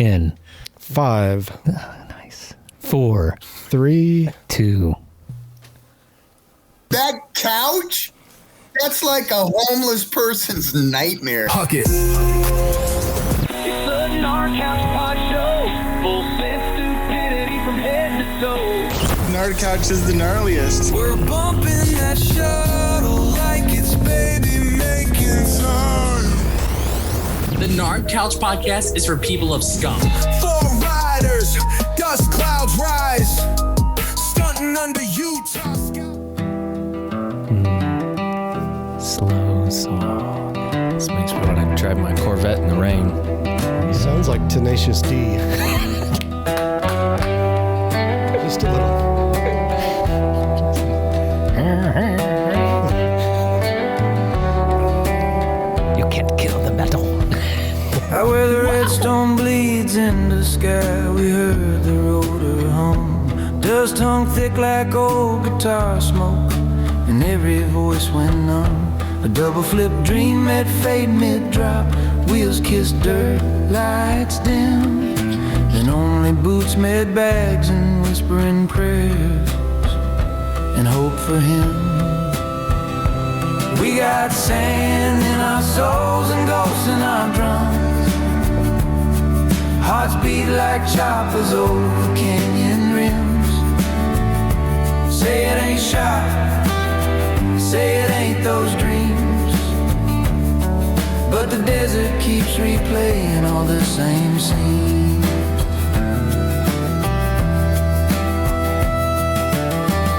in 5, nice 4, 3, 2. That couch? That's like a homeless person's nightmare. Huck it. It's the Gnar Couch Podshow. Full sense stupidity from head to toe. Gnar Couch is the gnarliest. We're bumping that shuttle like it's baby making time. The Gnar Couch Podcast is for people of scum. 4 riders, dust clouds rise, stunting under Utah sky. Slow song. This makes me want to drive my Corvette in the rain. He sounds like Tenacious D. Just a little. You can't kill the metal. Out where the redstone bleeds in the sky, we heard the rotor hum. Dust hung thick like old guitar smoke, and every voice went numb. A double flip dream at fade mid-drop. Wheels kissed dirt, lights dim. Then only boots made bags and whispering prayers and hope for him. We got sand in our souls and ghosts in our drums. Hearts beat like choppers over canyon rims. Say it ain't shot, say it ain't those dreams. But the desert keeps replaying all the same scenes.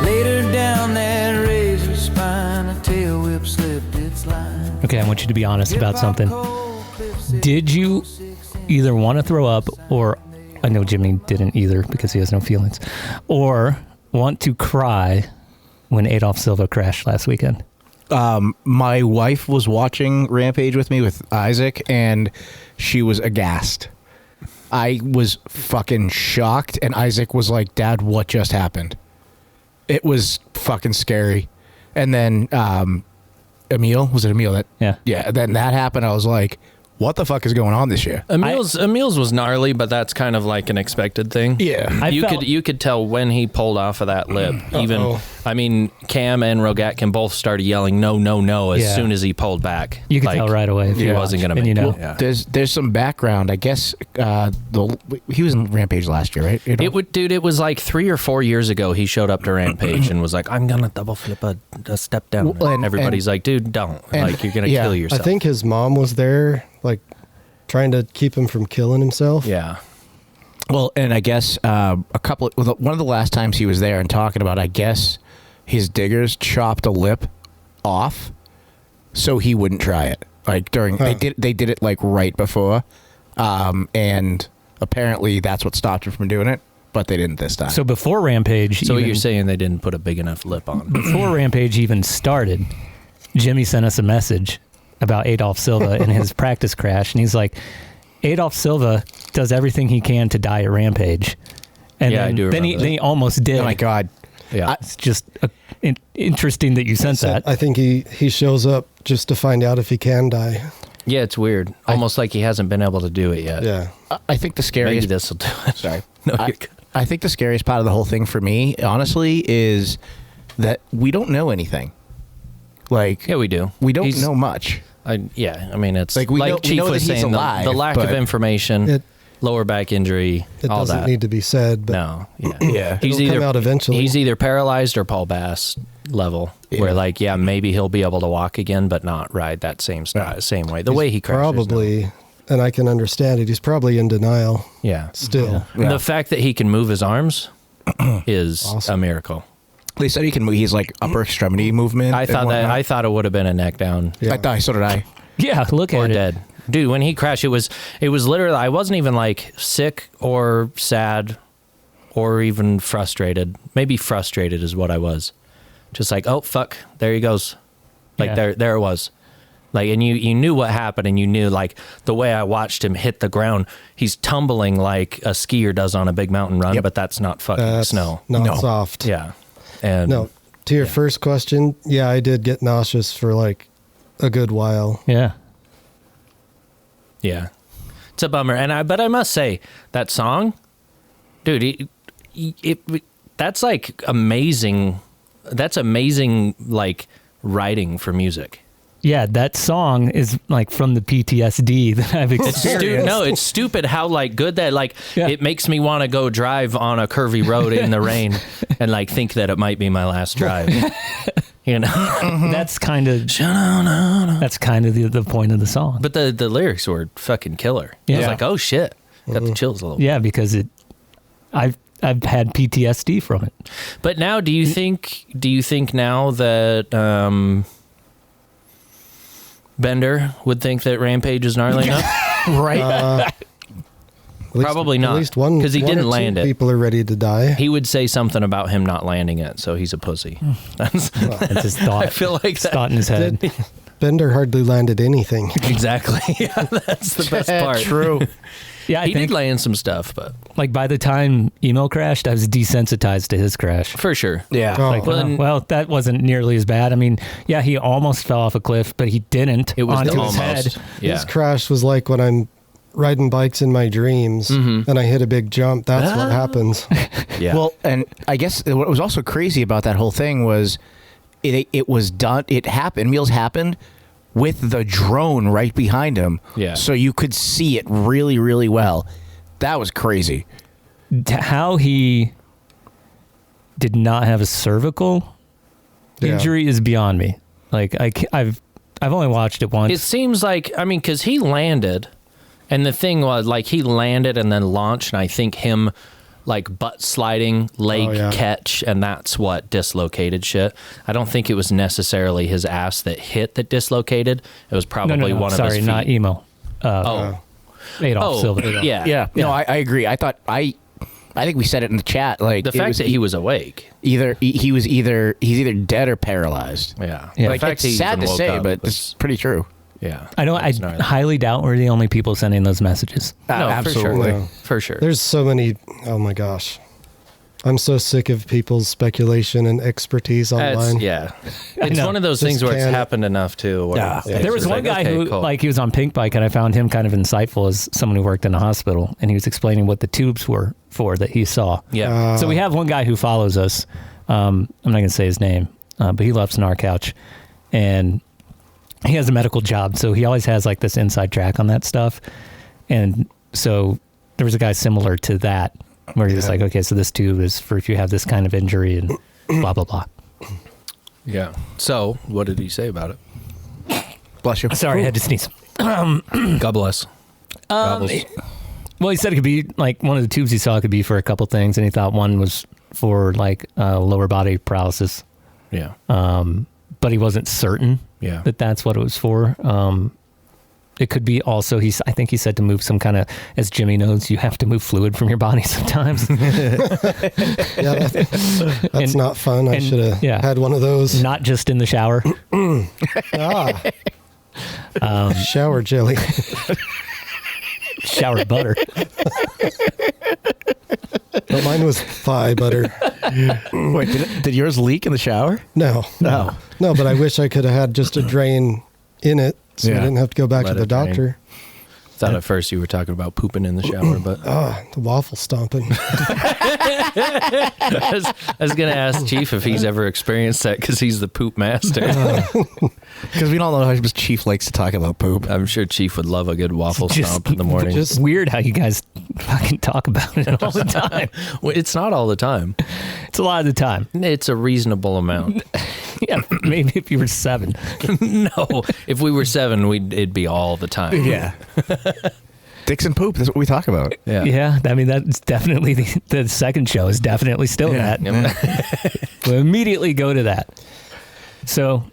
Later down that razor spine, a tail whip slipped its line. Okay, I want you to be honest about something. Did you either want to throw up, or I know Jimmy didn't either because he has no feelings, or want to cry when Adolph Silva crashed last weekend? My wife was watching Rampage with me with Isaac, and she was aghast. I was fucking shocked, and Isaac was like, "Dad, what just happened?" It was fucking scary. And then Emil, was it Emil that? Yeah. Yeah, then that happened. I was like, what the fuck is going on this year? Emil's was gnarly, but that's kind of like an expected thing. Yeah. You could tell when he pulled off of that lip. Even I mean, Cam and Rogat can both started yelling no as soon as he pulled back. You could tell right away if he wasn't going to make it. Yeah. There's some background, I guess. He was in Rampage last year, right? It was like 3 or 4 years ago. He showed up to Rampage and was like, "I'm gonna double flip a step down." And everybody's like, "Dude, don't! Like you're gonna kill yourself." I think his mom was there, like trying to keep him from killing himself. Yeah. Well, and I guess one of the last times he was there and talking about, I guess his diggers chopped a lip off so he wouldn't try it. Like they did it like right before, and apparently that's what stopped him from doing it. But they didn't this time. So before Rampage, so you're saying they didn't put a big enough lip on? Before Rampage even started, Jimmy sent us a message about Adolph Silva and his practice crash, and he's like, Adolph Silva does everything he can to die at Rampage, and I do remember then he almost did. Oh my god! Yeah, it's just interesting that you sent that. I think he shows up just to find out if he can die. Yeah, it's weird. Almost like he hasn't been able to do it yet. Yeah, I think the scariest. Maybe this will do it. Sorry, no, you're good. I think the scariest part of the whole thing for me, honestly, is that we don't know anything. Like, yeah, we do. We don't know much. I mean, it's like Chief know was that he's saying, alive, the lack of information, lower back injury, it all doesn't that need to be said. But no, yeah, it'll come out eventually. He's either paralyzed or Paul Bass level, where like, maybe he'll be able to walk again, but not ride that same way. The way he crashes, probably. And I can understand it. He's probably in denial. Yeah, still. Yeah. The fact that he can move his arms is awesome. A miracle. They said he can move. He's like upper extremity movement. I thought it would have been a neck down. Yeah. So did I. Yeah, look at it. Dead. Dude, when he crashed, it was literally, I wasn't even like sick or sad or even frustrated. Maybe frustrated is what I was. Just like, oh fuck, there he goes. Like there it was. Like, and you knew what happened, and you knew, like, the way I watched him hit the ground, he's tumbling like a skier does on a big mountain run, but that's not fucking snow. Not soft. Yeah. And no, to your first question, I did get nauseous for like a good while. Yeah. Yeah. It's a bummer. But I must say that song, dude, that's like amazing. That's amazing, like writing for music. Yeah, that song is like from the PTSD that I've experienced. No, it's stupid how like good that like it makes me want to go drive on a curvy road in the rain and like think that it might be my last drive. You know, that's kind of the point of the song. But the lyrics were fucking killer. I was like, oh shit, got the chills a little. Yeah, because I've had PTSD from it. But now, do you think now that Bender would think that Rampage is gnarly enough? Right. Probably not. At least one, because he one didn't or two land it. People are ready to die. He would say something about him not landing it, so he's a pussy. That's his thought. I feel like that. Thought in his head. Bender hardly landed anything. Exactly. Yeah, that's the best part. True. Yeah, he did land some stuff, but like by the time Emo crashed, I was desensitized to his crash. For sure. Yeah. Oh. Like, well, that wasn't nearly as bad. I mean, yeah, he almost fell off a cliff, but he didn't. It was onto almost. his head. Yeah. His crash was like when I'm riding bikes in my dreams and I hit a big jump. That's what happens. Yeah. Well, and I guess what was also crazy about that whole thing was it was done. It happened. Meals happened with the drone right behind him. Yeah. So you could see it really, really well. That was crazy. How he did not have a cervical injury is beyond me. Like I've only watched it once. It seems like, I mean, because he landed, and the thing was, like, he landed and then launched, and I think him, like, butt sliding, leg catch, and that's what dislocated shit. I don't think it was necessarily his ass that hit that dislocated. It was probably one of his feet. Not Emo. Adolph Silva. Yeah. No, I agree. I think we said it in the chat. Like The fact that he was awake. He's either dead or paralyzed. Yeah. Like, it's sad to say, but it's pretty true. Yeah. I highly doubt we're the only people sending those messages. No, absolutely. For sure. For sure. There's so many. Oh my gosh. I'm so sick of people's speculation and expertise online. It's one of those Just things where it's can't- happened enough too. Where it's There was just one like, guy who, cool. like, he was on Pink Bike, and I found him kind of insightful as someone who worked in a hospital, and he was explaining what the tubes were for that he saw. Yeah. So we have one guy who follows us. I'm not going to say his name, but he loves Gnar Couch, and he has a medical job, so he always has like this inside track on that stuff. And so there was a guy similar to that, where he was like, okay, so this tube is for if you have this kind of injury and blah, blah, blah. Yeah. So what did he say about it? Bless you. Sorry, I had to sneeze. God bless. Well, he said it could be like one of the tubes he saw could be for a couple things, and he thought one was for like lower body paralysis. Yeah. But he wasn't certain that that's what it was for. It could be also, I think he said to move some kind of, as Jimmy knows, you have to move fluid from your body sometimes. That's not fun. I should have had one of those. Not just in the shower. Shower jelly. Shower butter. But mine was thigh butter. Wait, did yours leak in the shower? No, but I wish I could have had just a drain in it, so I didn't have to go back to the doctor. Thought at first you were talking about pooping in the shower, but the waffle stomping. I was gonna ask Chief if he's ever experienced that because he's the poop master. Because we don't know how much Chief likes to talk about poop. I'm sure Chief would love a good waffle stomp in the morning. Just weird how you guys fucking talk about it all the time. Well, it's not all the time. It's a lot of the time. It's a reasonable amount. Yeah, maybe if you were 7. No, if we were 7, it'd be all the time. Yeah. Dicks and poop, that's what we talk about. Yeah, I mean, that's definitely the second show is definitely still that. We'll immediately go to that. So,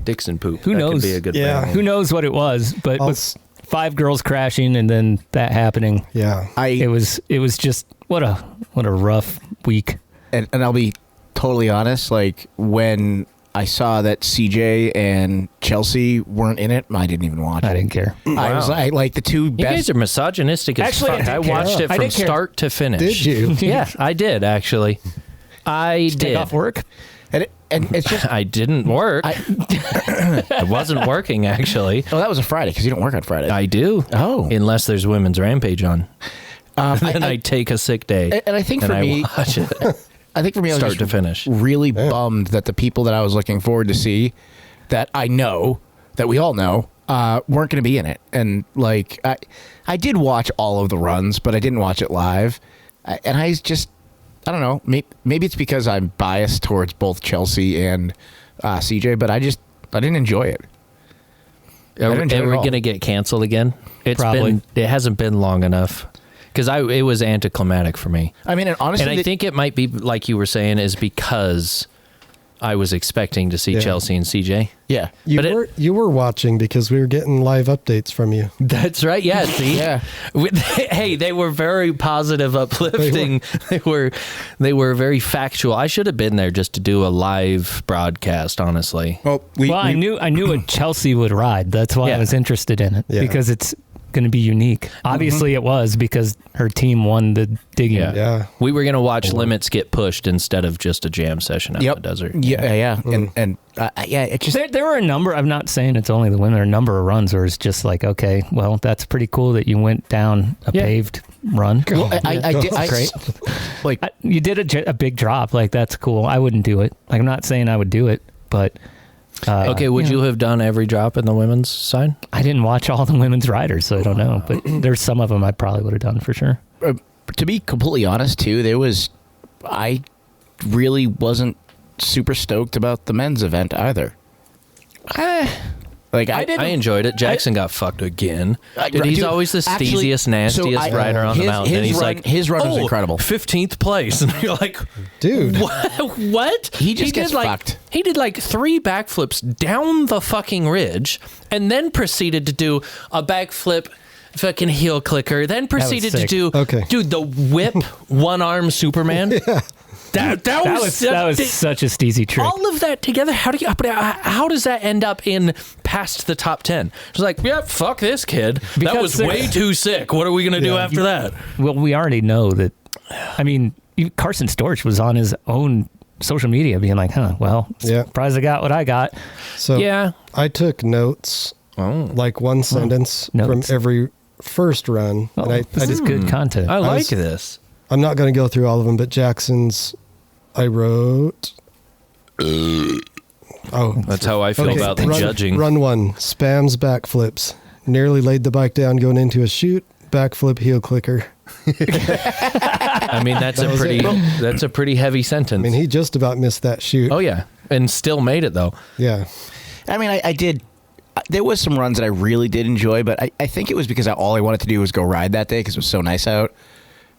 Dicks and poop. Who that knows? Could be a good band. Who knows what it was, but with 5 girls crashing and then that happening. Yeah. It was just what a rough week. And I'll be totally honest, like when I saw that CJ and Chelsea weren't in it, I didn't even watch it. I didn't care. I was like the two You best. guys are misogynistic as Actually, fuck. I watched it from start to finish. Did you? Yeah, I did actually. I Take did. off work? And it's just I didn't work. It wasn't working, actually. Oh, that was a Friday because you don't work on Friday. I do. Oh. Unless there's Women's Rampage on. Then I take a sick day. And I think for me, watch it. I think for me, I was Start just to finish. really bummed that the people that I was looking forward to see, that I know, that we all know, weren't going to be in it. And like, I did watch all of the runs, but I didn't watch it live. And I don't know. Maybe it's because I'm biased towards both Chelsea and CJ, but I didn't enjoy it. Are we going to get canceled again? It hasn't been long enough. Because it was anticlimactic for me. I mean, and honestly, and I think it might be like you were saying, is because I was expecting to see Chelsea and CJ. Yeah, you were watching because we were getting live updates from you. That's right. Yeah. See. Yeah. Hey, they were very positive, uplifting. They were very factual. I should have been there just to do a live broadcast. Honestly. Well, I knew a Chelsea would ride. That's why I was interested in it because it's going to be unique. Obviously, it was because her team won the digging. Yeah. We were going to watch limits get pushed instead of just a jam session out in the desert. Yeah. And it just there were a number. I'm not saying it's only the women. There are a number of runs where it's just like, okay, well, that's pretty cool that you went down a paved run. Well, I did. Great. Like you did a big drop. Like that's cool. I wouldn't do it. Like, I'm not saying I would do it, but. Okay, would you have done every drop in the women's side? I didn't watch all the women's riders, so I don't know. But there's some of them I probably would have done for sure. To be completely honest, too, I really wasn't super stoked about the men's event either. Like I enjoyed it. Jackson got fucked again. He's always the steeziest, nastiest rider on the mountain. And he's his run was incredible. 15th place, and you're like, dude, what? He just gets fucked. He did like 3 backflips down the fucking ridge, and then proceeded to do a backflip. Fucking heel clicker. Then proceeded to do, dude, the whip one arm Superman. That was such a steezy trick. All of that together, how does that end up in past the top 10? It's like, fuck this kid. That was way too sick. What are we going to do after that? Well, we already know that. I mean, Carson Storch was on his own social media being like, surprised I got what I got. So I took notes, like one sentence from every first run. This is good content. I like this. I'm not going to go through all of them, but Jackson's, I wrote. That's how I feel about the judging. Run 1, spams backflips. Nearly laid the bike down going into a chute. Backflip heel clicker. I mean, that's a pretty heavy sentence. I mean, he just about missed that chute. Oh yeah, and still made it though. Yeah. I mean, I did. There was some runs that I really did enjoy, but I think it was because all I wanted to do was go ride that day because it was so nice out.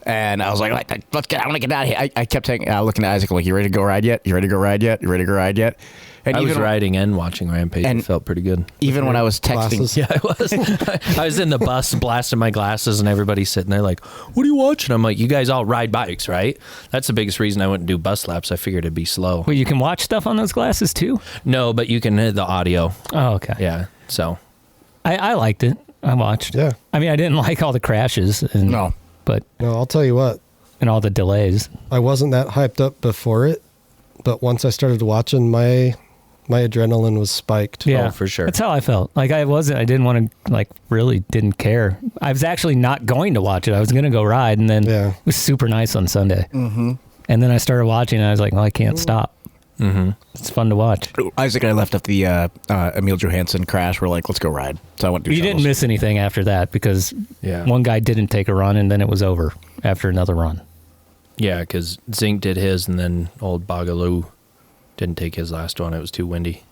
And I was like, let's get. I want to get out of here. I kept looking at Isaac like, you ready to go ride yet? You ready to go ride yet? You ready to go ride yet? And I was riding and watching Rampage. And it felt pretty good. Even when I was texting. Glasses. Yeah, I was. I was in the bus blasting my glasses, and everybody's sitting there like, what are you watching? I'm like, you guys all ride bikes, right? That's the biggest reason I wouldn't do bus laps. I figured it'd be slow. Well, you can watch stuff on those glasses too? No, but you can hear the audio. Oh, okay. Yeah, so. I liked it. I watched. Yeah. I mean, I didn't like all the crashes. No, I'll tell you what. And all the delays. I wasn't that hyped up before it, but once I started watching, my adrenaline was spiked. Yeah, for sure. That's how I felt. Like I didn't want to, really didn't care. I was actually not going to watch it. I was going to go ride, and then it was super nice on Sunday. Mm-hmm. And then I started watching, and I was like, well, I can't stop. Mm-hmm. It's fun to watch. Isaac and I left at the Emil Johansson crash. We're like, let's go ride. So I went to You didn't miss anything after that because one guy didn't take a run, and then it was over after another run. Yeah, because Zink did his, and then old Bagaloo didn't take his last one. It was too windy.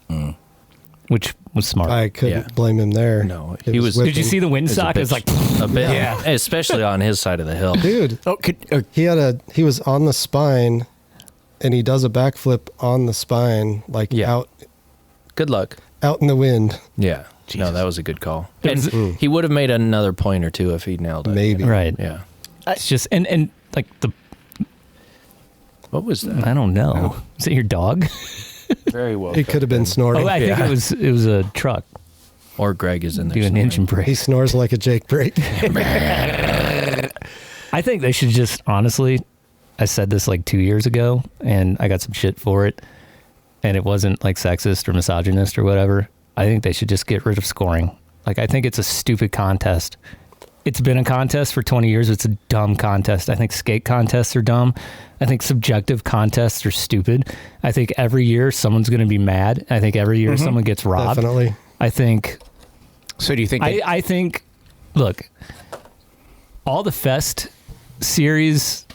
Which was smart. I couldn't blame him there. No, he was. Did you see the windsock? It was like a bit, especially on his side of the hill, dude. He was on the spine, and he does a backflip on the spine, out. Good luck. Out in the wind. Yeah. Jesus. No, that was a good call. And he would have made another point or two if he'd nailed it. Maybe. Right. Yeah. It's just and like the. What was that? I don't know. No. Is it your dog? Very well. It could have been snoring. Oh, I think it was a truck. Or Greg is in there. Do an engine brake. He snores like a Jake brake. I think they should just honestly. I said this like 2 years ago, and I got some shit for it. and it wasn't like sexist or misogynist or whatever, I think they should just get rid of scoring. Like, I think it's a stupid contest. It's been a contest for 20 years. It's a dumb contest. I think skate contests are dumb. I think subjective contests are stupid. I think every year someone's going to be mad. I think every year someone gets robbed. Definitely. I think... So do you think... I think... Look, all the Fest series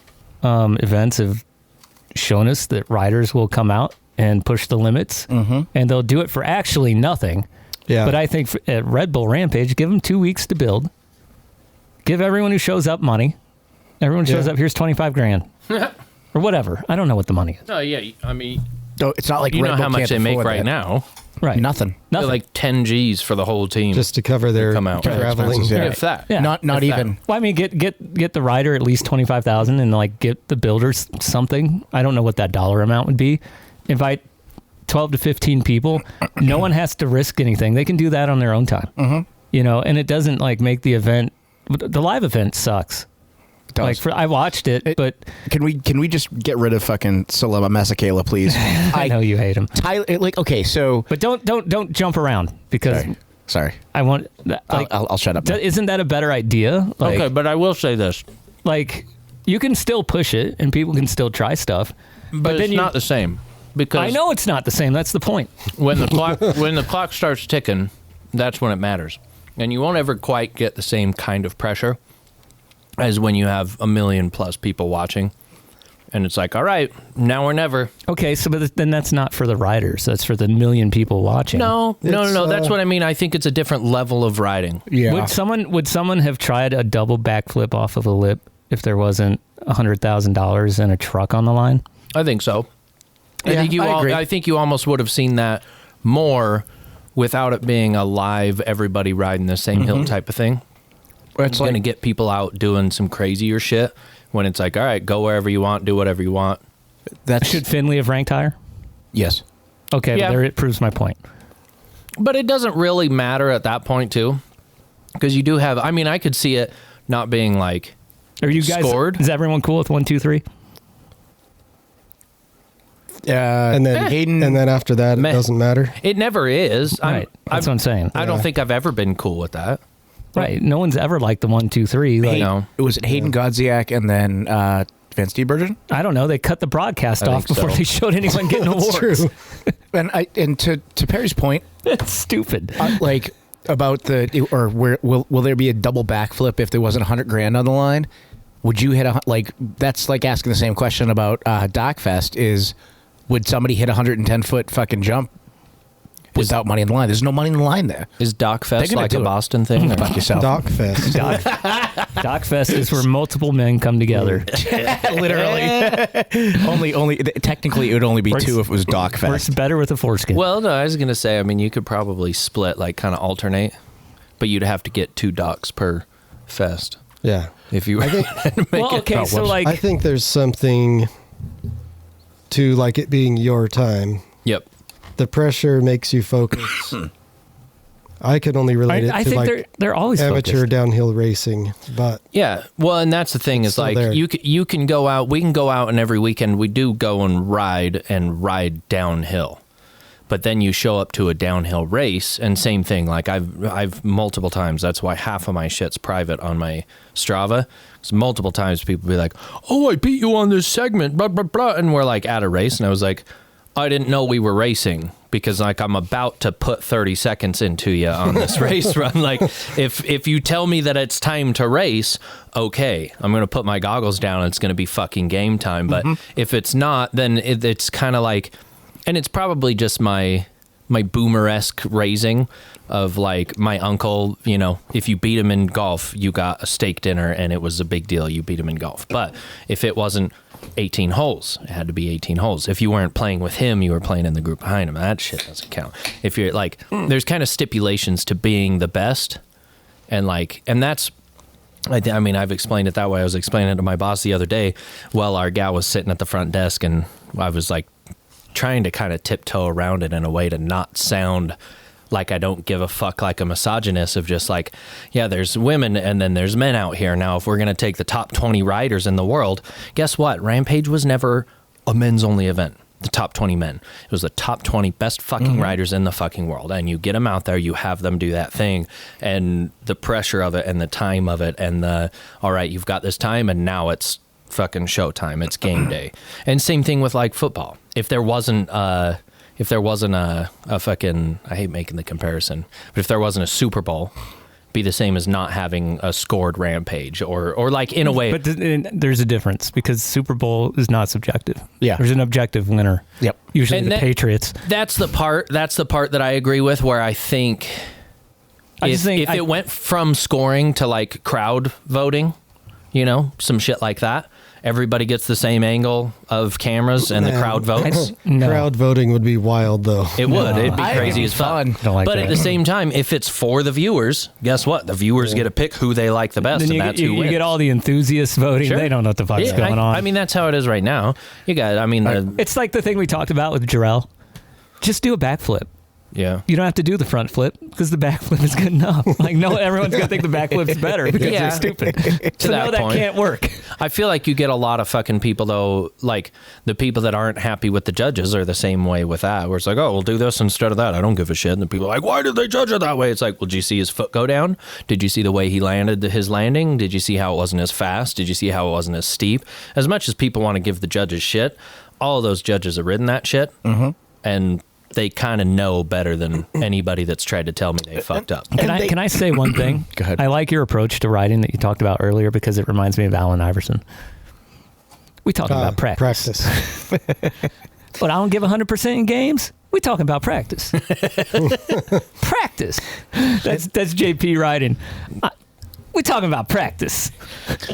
events have shown us that riders will come out and push the limits, and they'll do it for actually nothing. Yeah. But I think at Red Bull Rampage, give them 2 weeks to build. Give everyone who shows up money. Everyone shows up, here's 25 grand. Or whatever. I don't know what the money is. Oh, yeah. I mean, No, it's not like you Red know Bull how much can't they make afford right that. now. Right. Nothing. They're like 10 G's for the whole team. Just to cover their come out. traveling. Yeah. If that. Yeah. Not If even. Well, I mean, get the rider at least 25,000 and like get the builders something. I don't know what that dollar amount would be. Invite 12 to 15 people. No one has to risk anything. They can do that on their own time. You know, and it doesn't like make the event. The live event sucks. It does. Like I watched it, but Can we just get rid of fucking Salama Massacre, please? I know you hate him. Tyler, like, okay, so... But don't jump around because Sorry. I want. Like, I'll shut up now. Isn't that a better idea? Like, Okay, but I will say this. like you can still push it and people can still try stuff, But then it's not the same. Because I know it's not the same. That's the point. when the clock starts ticking, that's when it matters. And you won't ever quite get the same kind of pressure as when you have 1 million plus people watching. And it's like, all right, now or never. Okay, so but then that's not for the riders. That's for the 1 million people watching. No. That's what I mean. I think it's a different level of riding. Yeah. Would someone have tried a double backflip off of a lip if there wasn't $100,000 and a truck on the line? I think so. Yeah, I agree. I think you almost would have seen that more without it being a live, everybody riding the same hill type of thing. It's going to like, get people out doing some crazier shit when it's like, all right, go wherever you want, do whatever you want. Should Finley have ranked higher? yes. Okay, Yeah. but there it proves my point. But it doesn't really matter at that point, too. Because you do have, I mean, I could see it not being like, Are you guys scored? Is everyone cool with 1, 2, 3? And then Hayden- and then after that, it Meh. doesn't matter. it never is. Right. That's what I'm saying. I don't think I've ever been cool with that. Right. No one's ever liked the 1, 2, 3. Like, No. It was Hayden Godziak and then Vince DeBurgeon. I don't know. They cut the broadcast I off think before so. they showed anyone getting awards. True. And to Perry's point, It's stupid. like about will there be a double backflip if there wasn't $100,000 on the line? Would you hit that's like asking the same question about Dockfest is, would somebody hit a 110-foot fucking jump without money in the line? There's no money in the line there. Is Doc They're Fest gonna like do a it. Boston thing? Fuck yourself. Dockfest. Dockfest is where multiple men come together. Literally. only technically it would only be Works- two if it was Works Dockfest. better with a foreskin. Well, no, I was going to say, I mean, you could probably split, like kind of alternate, but you'd have to get 2 docs per fest Yeah. if you were to make well, it. okay, so like, I think there's something to like it being your time. Yep. The pressure makes you focus. I could only relate it I to think like they're always amateur focused. downhill racing, but Yeah. Well, and that's the thing is Still like there. you can go out. We can go out, and every weekend we do go and ride downhill. But then you show up to a downhill race, and same thing. Like I've multiple times. That's why half of my shit's private on my Strava. 'Cause multiple times people be like, "Oh, I beat you on this segment," blah blah blah, and we're like at a race, and I was like, I didn't know we were racing because like I'm about to put 30 seconds into you on this race run. Like if you tell me that it's time to race, okay, I'm going to put my goggles down and it's going to be fucking game time. But if it's not, then it's kind of like, and it's probably just my boomer-esque raising of like my uncle, you know, if you beat him in golf, you got a steak dinner and it was a big deal. You beat him in golf. But if it wasn't 18 holes, it had to be 18 holes. If you weren't playing with him, you were playing in the group behind him. That shit doesn't count. If you're like, there's kind of stipulations to being the best. And like, and that's, I mean, I've explained it that way. I was explaining it to my boss the other day while our gal was sitting at the front desk, and I was like trying to kind of tiptoe around it in a way to not sound like I don't give a fuck, like a misogynist of just like, yeah, there's women and then there's men out here. Now, if we're going to take the top 20 riders in the world, guess what? Rampage was never a men's only event. the top 20 men. It was the top 20 best fucking riders in the fucking world. And you get them out there, you have them do that thing, and the pressure of it and the time of it and all right, you've got this time and now it's fucking showtime. It's game day. And same thing with like football. If there wasn't a fucking, I hate making the comparison, but if there wasn't a Super Bowl, be the same as not having a scored rampage or like in a way. But there's a difference because Super Bowl is not subjective. Yeah. There's an objective winner. Yep. Usually the Patriots. That's the part that I agree with, where I think if it went from scoring to like crowd voting, you know, some shit like that, everybody gets the same angle of cameras and the crowd votes. Crowd voting would be wild, though. It would. It'd be crazy as fun. Like but that. at the same time, if it's for the viewers, guess what? The viewers get to pick who they like the best, Then and that's who wins. You get all the enthusiasts voting. Sure. They don't know what the fuck's going on. I mean, that's how it is right now. You got, I mean, it's like the thing we talked about with Jarrell. Just do a backflip. yeah. You don't have to do the front flip because the backflip is good enough. Like, no, everyone's going to think the backflip's better because Yeah. they're stupid. To So that no, that point. can't work. I feel like you get a lot of fucking people, though, like the people that aren't happy with the judges are the same way with that, where it's like, oh, we'll do this instead of that. I don't give a shit. And the people are like, why did they judge it that way? It's like, well, did you see his foot go down? Did you see the way he landed his landing? Did you see how it wasn't as fast? Did you see how it wasn't as steep? As much as people want to give the judges shit, all of those judges have ridden that shit. And they kind of know better than anybody that's tried to tell me they fucked up. Can I say one thing? Go ahead. I like your approach to riding that you talked about earlier because it reminds me of Allen Iverson. We talking about practice. But I don't give 100% in games. We talking about practice. Practice. That's JP riding. We talking about practice.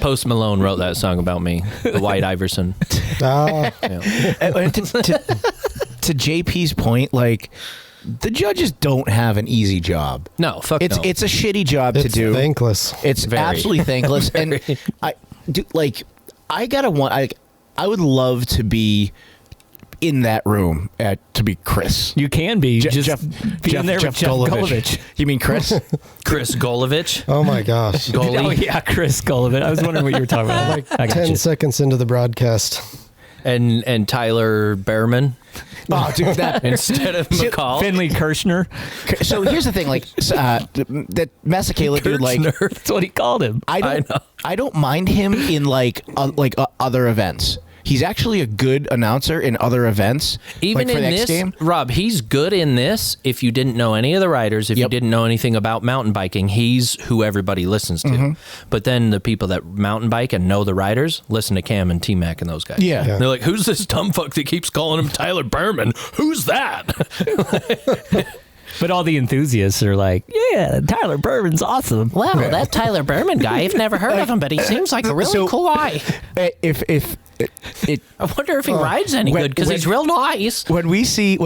Post Malone wrote that song about me, the White Iverson. Ah, And to JP's point, like, the judges don't have an easy job. No, fuck It's no. it's a shitty job to it's do. thankless. It's Very. absolutely thankless. And I would love to be in that room to be Chris. You can be. Just being there with Jeff Golovich. You mean Chris? Chris Golovich. Oh my gosh. Goalie. Oh, yeah, Chris Golovich. I was wondering what you were talking about. Like, I got 10 you. seconds into the broadcast. And Tyler Behrman Oh, dude, that instead of McCall. Finley Kirshner. So here's the thing, like that Masekela dude, like That's what he called him. I don't mind him in other events. He's actually a good announcer in other events. Even like for in the X this, game. Rob, he's good in this. If you didn't know any of the riders, if you didn't know anything about mountain biking, he's who everybody listens to. But then the people that mountain bike and know the riders listen to Cam and T-Mac and those guys. Yeah. They're like, who's this dumb fuck that keeps calling him Tyler Behrman? Who's that? But all the enthusiasts are like, yeah, Tyler Behrman's awesome. Wow, that Tyler Behrman guy, I've never heard of him, but he seems like a really cool guy. I wonder if he rides any good because he's real nice. When we see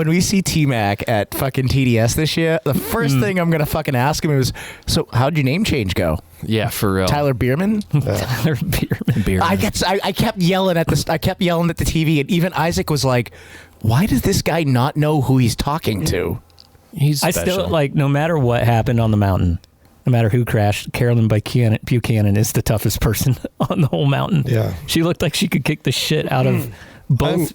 T-Mac at fucking TDS this year, the first thing I'm gonna fucking ask him is, so how'd your name change go? Yeah, for real. Tyler Behrman? Tyler Behrman. I kept yelling at the TV, and even Isaac was like, why does this guy not know who he's talking to? He's I special. still, like, no matter what happened on the mountain, no matter who crashed, Carolyn Buchanan is the toughest person on the whole mountain. Yeah. She looked like she could kick the shit out of both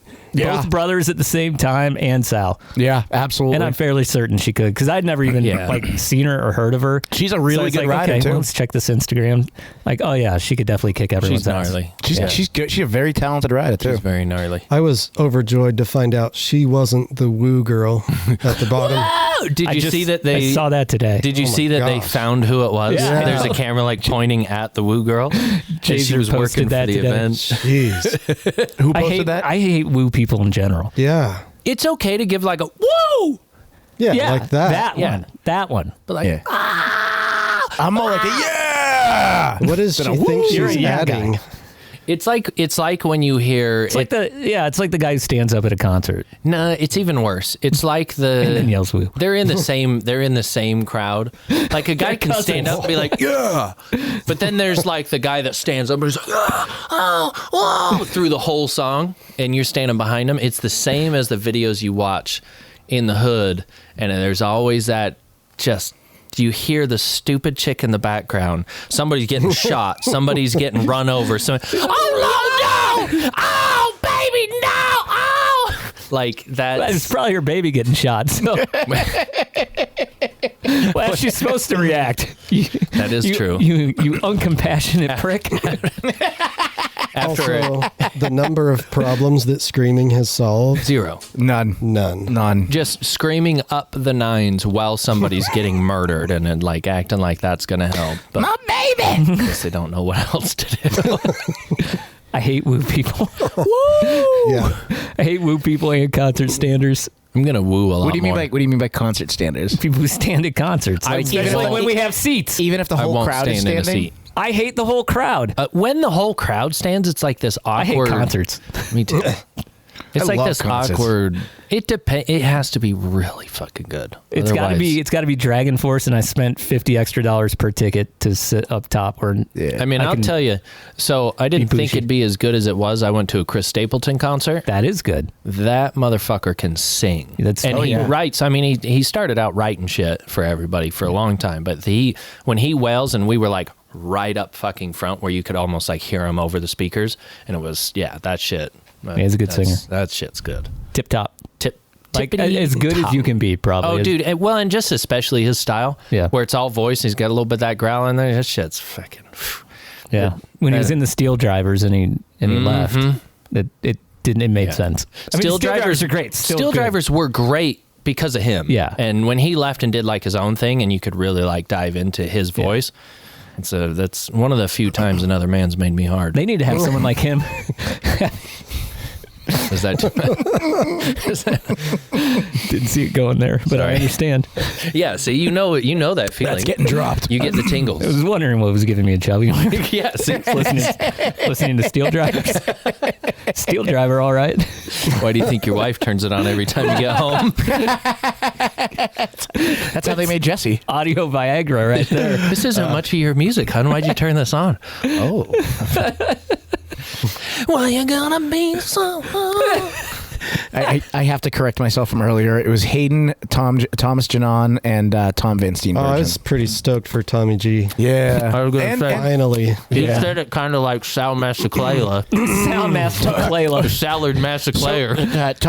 brothers at the same time and Sal. Yeah, absolutely. And I'm fairly certain she could because I'd never even seen her or heard of her. She's a really good rider, too. Well, let's check this Instagram. Like, oh yeah, she could definitely kick everyone's She's ass. gnarly. She's good. She's a very talented rider too. She's very gnarly. I was overjoyed to find out she wasn't the woo girl at the bottom. Oh, did you see that I saw that today. Did you see that they found who it was? Yeah. There's a camera like pointing at the woo girl. And she was working for the event. Jeez. Who posted that? I hate woo people in general. Yeah. It's okay to give like a woo, Yeah, like that. That one. but like I'm more like a yeah. What does she think she's adding? it's like when you hear It's like the guy who stands up at a concert no, it's even worse. It's like and then yells woo. they're in the same crowd. Like a guy can stand up and be like, yeah. But then there's like the guy that stands up and is like, through the whole song, and you're standing behind him. It's the same as the videos you watch in the hood, and there's always that just you hear the stupid chick in the background. Somebody's getting shot. Somebody's getting run over. Oh, no! Oh, baby, no! Oh! Like It's probably her baby getting shot. So. Well, how's she supposed to react? That is true. You uncompassionate prick. Also, the number of problems that screaming has solved. 0. None. Just screaming up the nines while somebody's getting murdered and then like acting like that's gonna help. But My baby. I guess they don't know what else to do. I hate woo people. Woo! Yeah. I hate woo people and concert standers. I'm gonna woo a lot. What do you mean more. by What do you mean by concert standers? People who stand at concerts. I Like, even especially if- when we have seats. Even if the I whole won't crowd is stand in a standing. seat. I hate the whole crowd. When the whole crowd stands, it's like this I hate awkward. concerts. Me too. It's I like love this concerts. awkward. It depends. It has to be really fucking good. It's got to be. It's got to be Dragon Force, and I spent $50 extra per ticket to sit up top. Or I mean, I'll tell you. So I didn't Be think bougie. it'd be as good as it was. I went to a Chris Stapleton concert. that is good. That motherfucker can sing. That's- he writes. I mean, he started out writing shit for everybody for a long time. But when he wails, and we were like right up fucking front where you could almost like hear him over the speakers, and it was that shit. he's a good singer. That shit's good. Tip top. Like Tippity as good top. as you can be, probably. Oh, dude. And just especially his style. Yeah. Where it's all voice. And he's got a little bit of that growl in there. That shit's fucking. Yeah. When he was in the Steel Drivers and he left, it didn't. It made sense. I mean, Steel Drivers are great. Still Steel good. Drivers were great because of him. Yeah. And when he left and did like his own thing, and you could really like dive into his voice. That's one of the few times another man's made me hard. They need to have someone like him. Is that Didn't see it going there, but I understand. yeah, see, you know that feeling. That's getting dropped. You get the tingles. I was wondering what was giving me a chubby. yeah, see, listening to Steel Drivers. Steel Driver, all right. why do you think your wife turns it on every time you get home? That's how they made Jesse. Audio Viagra right there. This isn't much of your music, hon. Why'd you turn this on? Oh. Well, you're gonna be so. I have to correct myself from earlier. It was Hayden, Thomas Janon, and Tom Vinstein. I version. was pretty stoked for Tommy G. Yeah. I was gonna say- Finally. He said it kind of like Sal Massacre. Sound Master Clayla. Salad Massacre. Thomas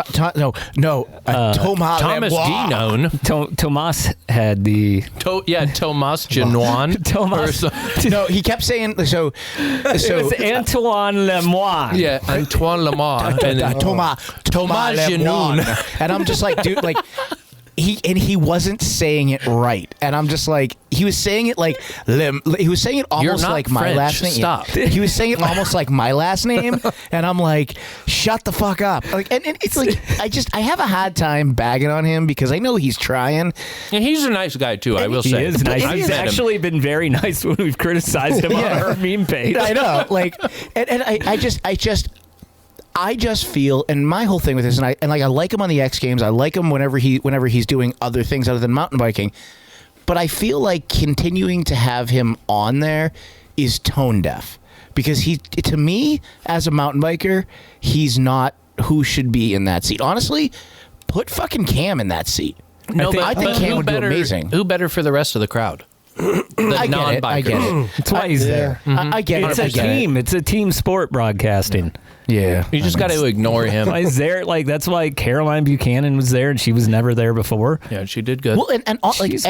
Guinon. Tomas had the Tomas Genoan. Tomas. No, he kept saying so. It was Antoine Lemoine. Yeah, Antoine Lamar. Thomas Genoun. And I'm just like, dude, like he wasn't saying it right, and I'm just like, he was saying it like he was saying it almost not like my French. last name. Stop. He was saying it almost like my last name, and I'm like, shut the fuck up. Like, and it's like I have a hard time bagging on him because I know he's trying. And he's a nice guy too. I will He say is nice. I've He's met him. actually been very nice when we've criticized him on our meme page. I know, like, and I just feel, and my whole thing with this, and I like him on the X Games. I like him whenever he's doing other things other than mountain biking. But I feel like continuing to have him on there is tone deaf, because to me, as a mountain biker, he's not who should be in that seat. Honestly, put fucking Cam in that seat. No, I think but Cam who would do better, amazing. Who better for the rest of the crowd? The I non-bikers. get it. That's why he's there. I get it. It's a I get it. team. It's a team sport broadcasting. Yeah. You just got to ignore him. Why he's there? Like, that's why Caroline Buchanan was there, and she was never there before. Yeah, she did good. Well, and all, like She's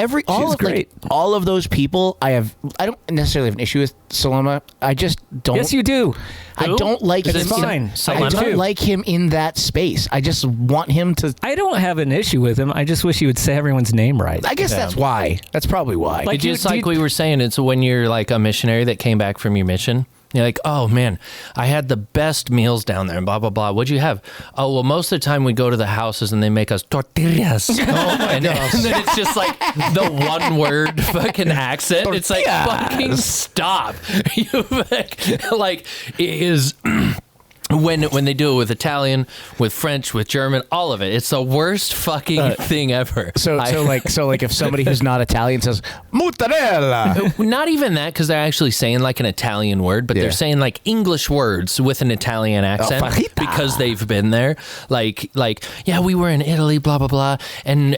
great. All of those people, I don't necessarily have an issue with Salama. I just don't. Yes, you do. I don't like It's him. fine. I I don't do. like him in that space. I just want him to. I don't have an issue with him. I just wish he would say everyone's name right. I guess that's why. That's probably why. Like, Just like we were saying, it's when you're like a missionary that came back from your mission. You're like, oh man, I had the best meals down there, and blah blah blah. What'd you have? Oh well, most of the time we go to the houses and they make us tortillas. And then it's just like the one word fucking accent. It's like, fucking stop. You like it is. When they do it with Italian, with French, with German, all of it, it's the worst fucking thing ever. So like if somebody who's not Italian says mozzarella, not even that, because they're actually saying like an Italian word, but they're saying like English words with an Italian accent because they've been there. Like yeah, we were in Italy, blah blah blah, and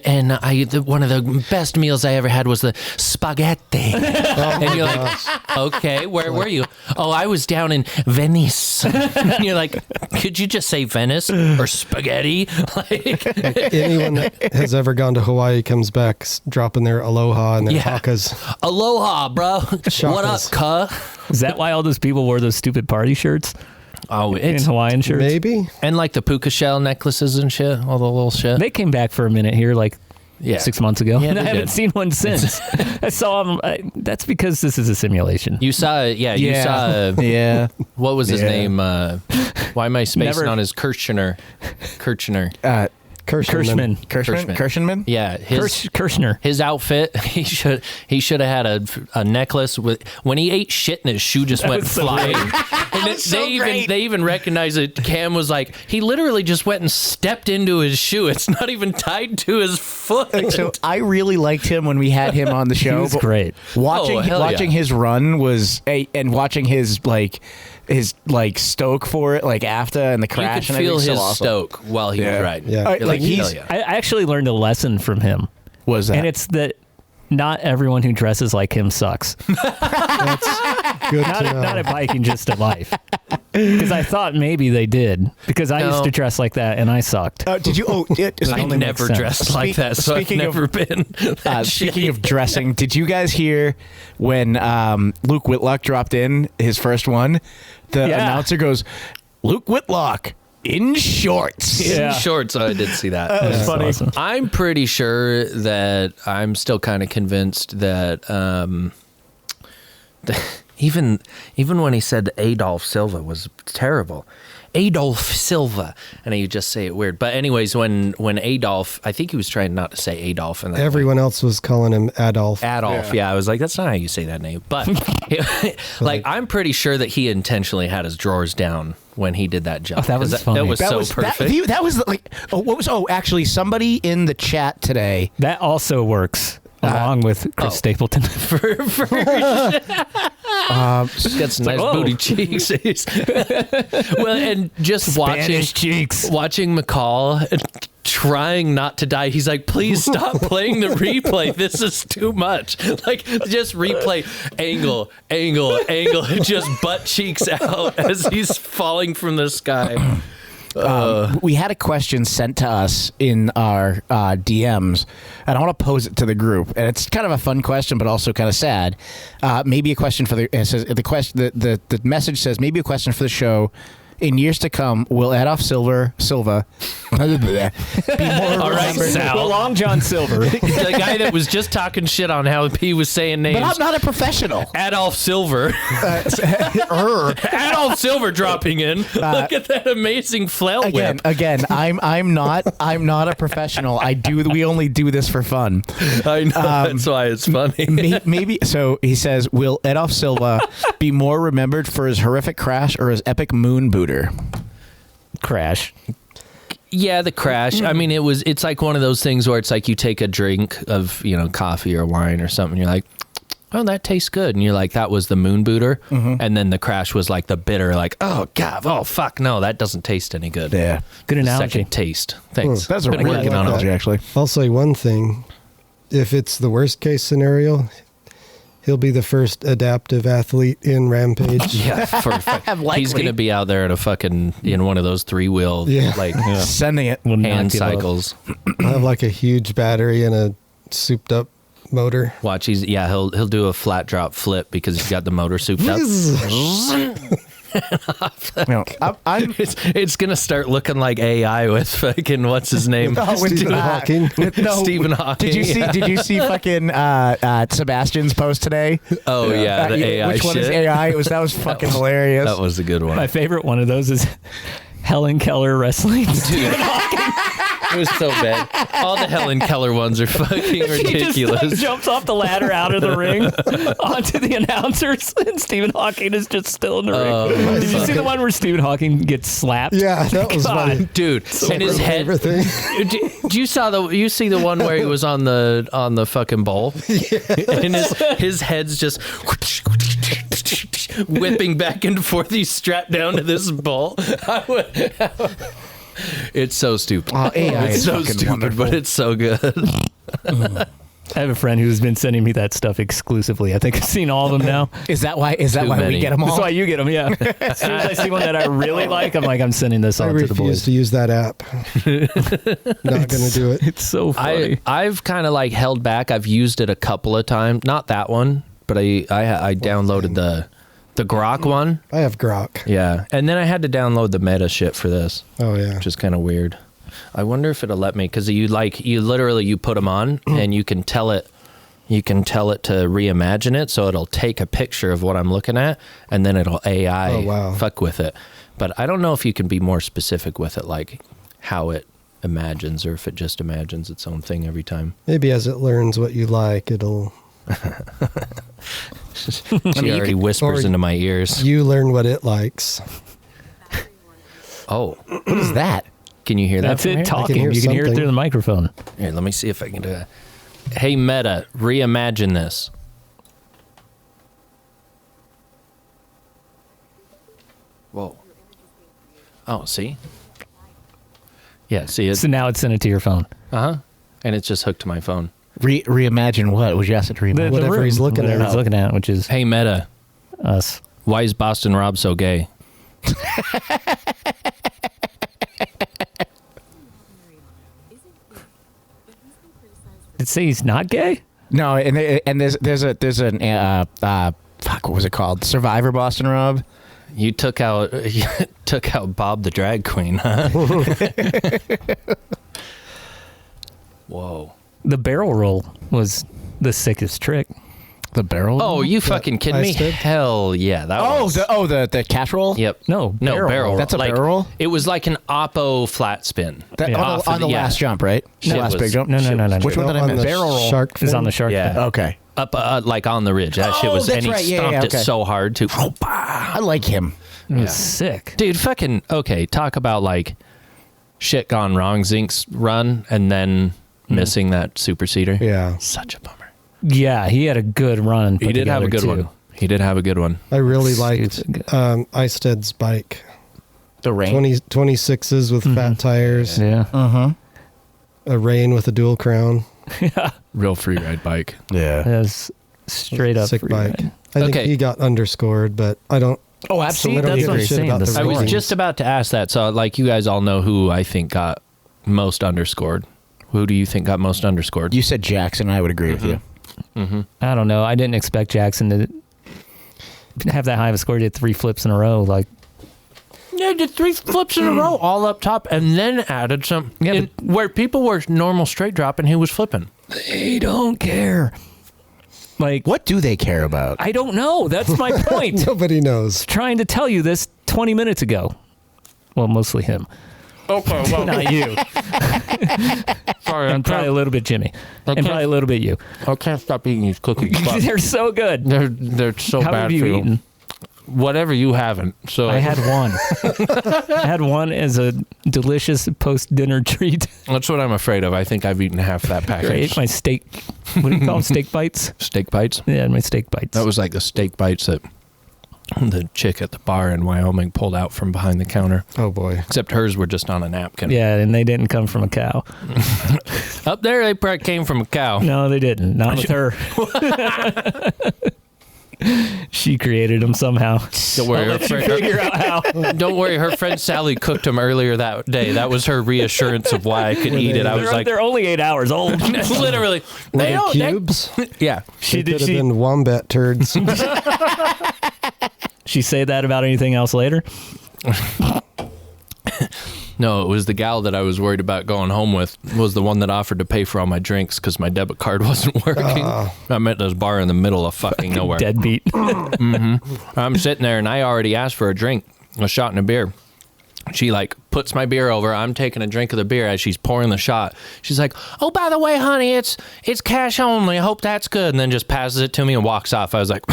one of the best meals I ever had was the spaghetti. And you're like, okay, where were you? Oh, I was down in Venice. You're like, could you just say Venice or spaghetti? Like, Anyone that has ever gone to Hawaii comes back dropping their aloha and their hakas. Aloha, bro. What up, cuh? Is that why all those people wore those stupid party shirts? Oh, In it's Hawaiian shirts? Maybe. and like the puka shell necklaces and shit, all the little shit. They came back for a minute here, like 6 months ago. Yeah, and I they haven't did. seen one since. I saw them. That's because this is a simulation. You saw, you saw. Yeah. What was his name? Why am I spacing Never- on his Kirchner? Kirschman. Yeah, Kirchner. his outfit. He should have had a necklace with. When he ate shit and his shoe just went was so flying. great. And they even recognized it. Cam was like, he literally just went and stepped into his shoe. It's not even tied to his foot. So I really liked him when we had him on the show. He was but great. Watching hell watching yeah. his run was and watching his stoke for it, like after and the You crash could and feel everything. his So awesome. stoke while he was riding. Yeah. You're Like, he's- hell yeah. I actually learned a lesson from him. Was that? And it's that not everyone who dresses like him sucks. That's good Not to know. at biking, just at life. Because I thought maybe they did. Because I used to dress like that and I sucked. Did you? Oh, I've only never makes sense. dressed like that, so I've Speaking of- never been. that speaking shitty. of dressing, did you guys hear when Luke Whitlock dropped in his first one? The announcer goes, "Luke Whitlock in shorts." Yeah. shorts. I did see that. That was That's funny. awesome. I'm pretty sure that I'm still kind of convinced that even when he said Adolph Silva was terrible, Adolph Silva, and you just say it weird. But anyways, when Adolph, I think he was trying not to say Adolf, and Everyone else was calling him Adolf. Adolf, yeah, I was like, that's not how you say that name. But like, I'm pretty sure that he intentionally had his drawers down when he did that jump. Oh, that was 'Cause funny. That was so perfect. That was like, actually, somebody in the chat today. That also works along with Chris Stapleton. He's got some nice booty cheeks. Well, and just Spanish cheeks. watching McCall trying not to die. He's like, please stop playing the replay. This is too much. Like, just replay angle, and just butt cheeks out as he's falling from the sky. We had a question sent to us in our DMs, and I want to pose it to the group. And it's kind of a fun question, but also kind of sad. Maybe a question for the. It says the question. The message says maybe a question for the show. In years to come, will Adolph Silva be more All right, remembered? Sal. Long John Silver. The guy that was just talking shit on how he was saying names. But I'm not a professional. Adolf Silver. Adolf Silver dropping in. Look at that amazing flail whip. Again, I'm not a professional. We only do this for fun. I know. That's why it's funny. Maybe so. He says, will Adolph Silva be more remembered for his horrific crash or his epic moon booter? Crash. Yeah, the crash. I mean, it's like one of those things where it's like you take a drink of, coffee or wine or something. You're like, oh, that tastes good. And you're like, that was the moon booter. And then the crash was like the bitter, like, oh, God, oh, fuck, no, that doesn't taste any good. Yeah. Good analogy. Second taste. Thanks. That's a Been really working good on it. analogy, actually. I'll say one thing. If it's the worst case scenario, he'll be the first adaptive athlete in Rampage. Yeah, he's going to be out there in one of those 3-wheel, Sending it. Will knock hand it off. cycles. I'll have like a huge battery and a souped up motor. Watch, he'll do a flat drop flip because he's got the motor souped up. I'm It's gonna start looking like AI with fucking what's his name? Stephen Hawking. Stephen Hawking. Did you see fucking Sebastian's post today? Oh yeah, the AI Which one is shit. AI? That was fucking hilarious. That was a good one. My favorite one of those is Helen Keller wrestling. It was so bad. All the Helen Keller ones are fucking He just ridiculous. jumps off the ladder out of the ring onto the announcers, and Stephen Hawking is just still in the ring. Did you see the one where Stephen Hawking gets slapped? Yeah, that was funny. Dude, and his head. Everything. Do you see the one where he was on the fucking bowl? Yeah. And his head's just whipping back and forth. He's strapped down to this bowl. It's so stupid. AI It's is so fucking stupid, wonderful. but it's so good. I have a friend who's been sending me that stuff exclusively. I think I've seen all of them now. Is that why we get them all? That's why you get them, yeah. As soon as I see one that I really like, I'm sending this on to the boys. I refuse to use that app. Not going to do it. It's so funny. I've kind of like held back. I've used it a couple of times. Not that one, but I downloaded the Grok one. I have Grok. Yeah. And then I had to download the meta shit for this. Oh, yeah. Which is kind of weird. I wonder if it'll let me, because you literally put them on and you can tell it to reimagine it, so it'll take a picture of what I'm looking at and then it'll AI fuck with it. But I don't know if you can be more specific with it, like how it imagines, or if it just imagines its own thing every time. Maybe as it learns what you like, it'll... She already whispers into my ears. You learn what it likes. Oh. What is that? Can you hear that? That's it talking. You can hear it through the microphone. Here, let me see if I can do that. Hey, Meta, reimagine this. Whoa. Oh, see? Yeah, see it. So now it's sent it to your phone. Uh-huh. And it's just hooked to my phone. Reimagine what? Would you ask it to reimagine? Whatever he's looking at. He's looking at, which is... Hey, Meta. Us. Why is Boston Rob so gay? Did it say he's not gay? No, and there's an fuck, what was it called? Survivor Boston Rob. You took out Bob the drag queen, huh? Whoa. The barrel roll was the sickest trick. The barrel? Oh, you fucking kidding me? Hell yeah. That was... the casserole? Yep. No, barrel. That's a barrel roll? It was like an Oppo flat spin. On the last jump, right? Last big jump? No. Which one did I miss? Barrel roll. Shark It's on the shark Yeah. fin. Okay. Up like on the ridge. That shit was, that's and he right. stomped it Okay. so hard too. I like him. It was sick. Dude, fucking, okay, talk about like shit gone wrong Zink's run and then missing that super seeder. Yeah. Such a bummer. Yeah, he had a good run. He did have a good one. He did have a good one. I really liked Eisted's bike. The rain. 26s with fat tires. Yeah. Uh-huh. A rain with a dual crown. Yeah. Real free ride bike. Yeah. That was straight up Sick free bike. ride. I think Okay. he got underscored, but I don't... Oh, See, absolutely. that's give what a I'm shit saying. about the I was ratings. just about to ask that. So, like, you guys all know who I think got most underscored. Who do you think got most underscored? You said Jackson. I would agree with you. Mm-hmm. I don't know. I didn't expect Jackson to have that high of a score. He did 3 flips in a row. Like, Yeah, did 3 flips in a row all up top and then added some where people were normal straight drop and he was flipping. they don't care. Like, What do they care about? I don't know. That's my point. Nobody knows. Trying to tell you this 20 minutes ago. Well, mostly him. Okay, well, Not you. sorry, And probably a little bit Jimmy. And probably a little bit you. I can't stop eating these cookies. But They're so good. they're so How bad have you for you. eaten? Whatever you haven't. So I had one. I had one as a delicious post-dinner treat. that's what I'm afraid of. I think I've eaten half that I ate package. my steak. What do you call them? Steak bites? Steak bites. Yeah, my steak bites. That was like the steak bites that the chick at the bar in Wyoming pulled out from behind the counter. Oh, boy. Except hers were just on a napkin. Yeah, and they didn't come from a cow. Up there, they probably came from a cow. No, they didn't. Not with her. She created them somehow. Don't worry, her Figure out how. don't worry, her friend Sally cooked them earlier that day. That was her reassurance of why I could eat it. I was like, They're only 8 hours old. literally, Were they they don't. cubes? Yeah, They could have been wombat turds. She say that about anything else later? no, it was the gal that I was worried about going home with. Was the one that offered to pay for all my drinks because my debit card wasn't working. I'm at this bar in the middle of fucking nowhere. Deadbeat. I'm sitting there and I already asked for a drink, a shot and a beer. She like puts my beer over. I'm taking a drink of the beer as she's pouring the shot. She's like, "Oh, by the way, honey, it's cash only. I hope that's good." And then just passes it to me and walks off. I was like,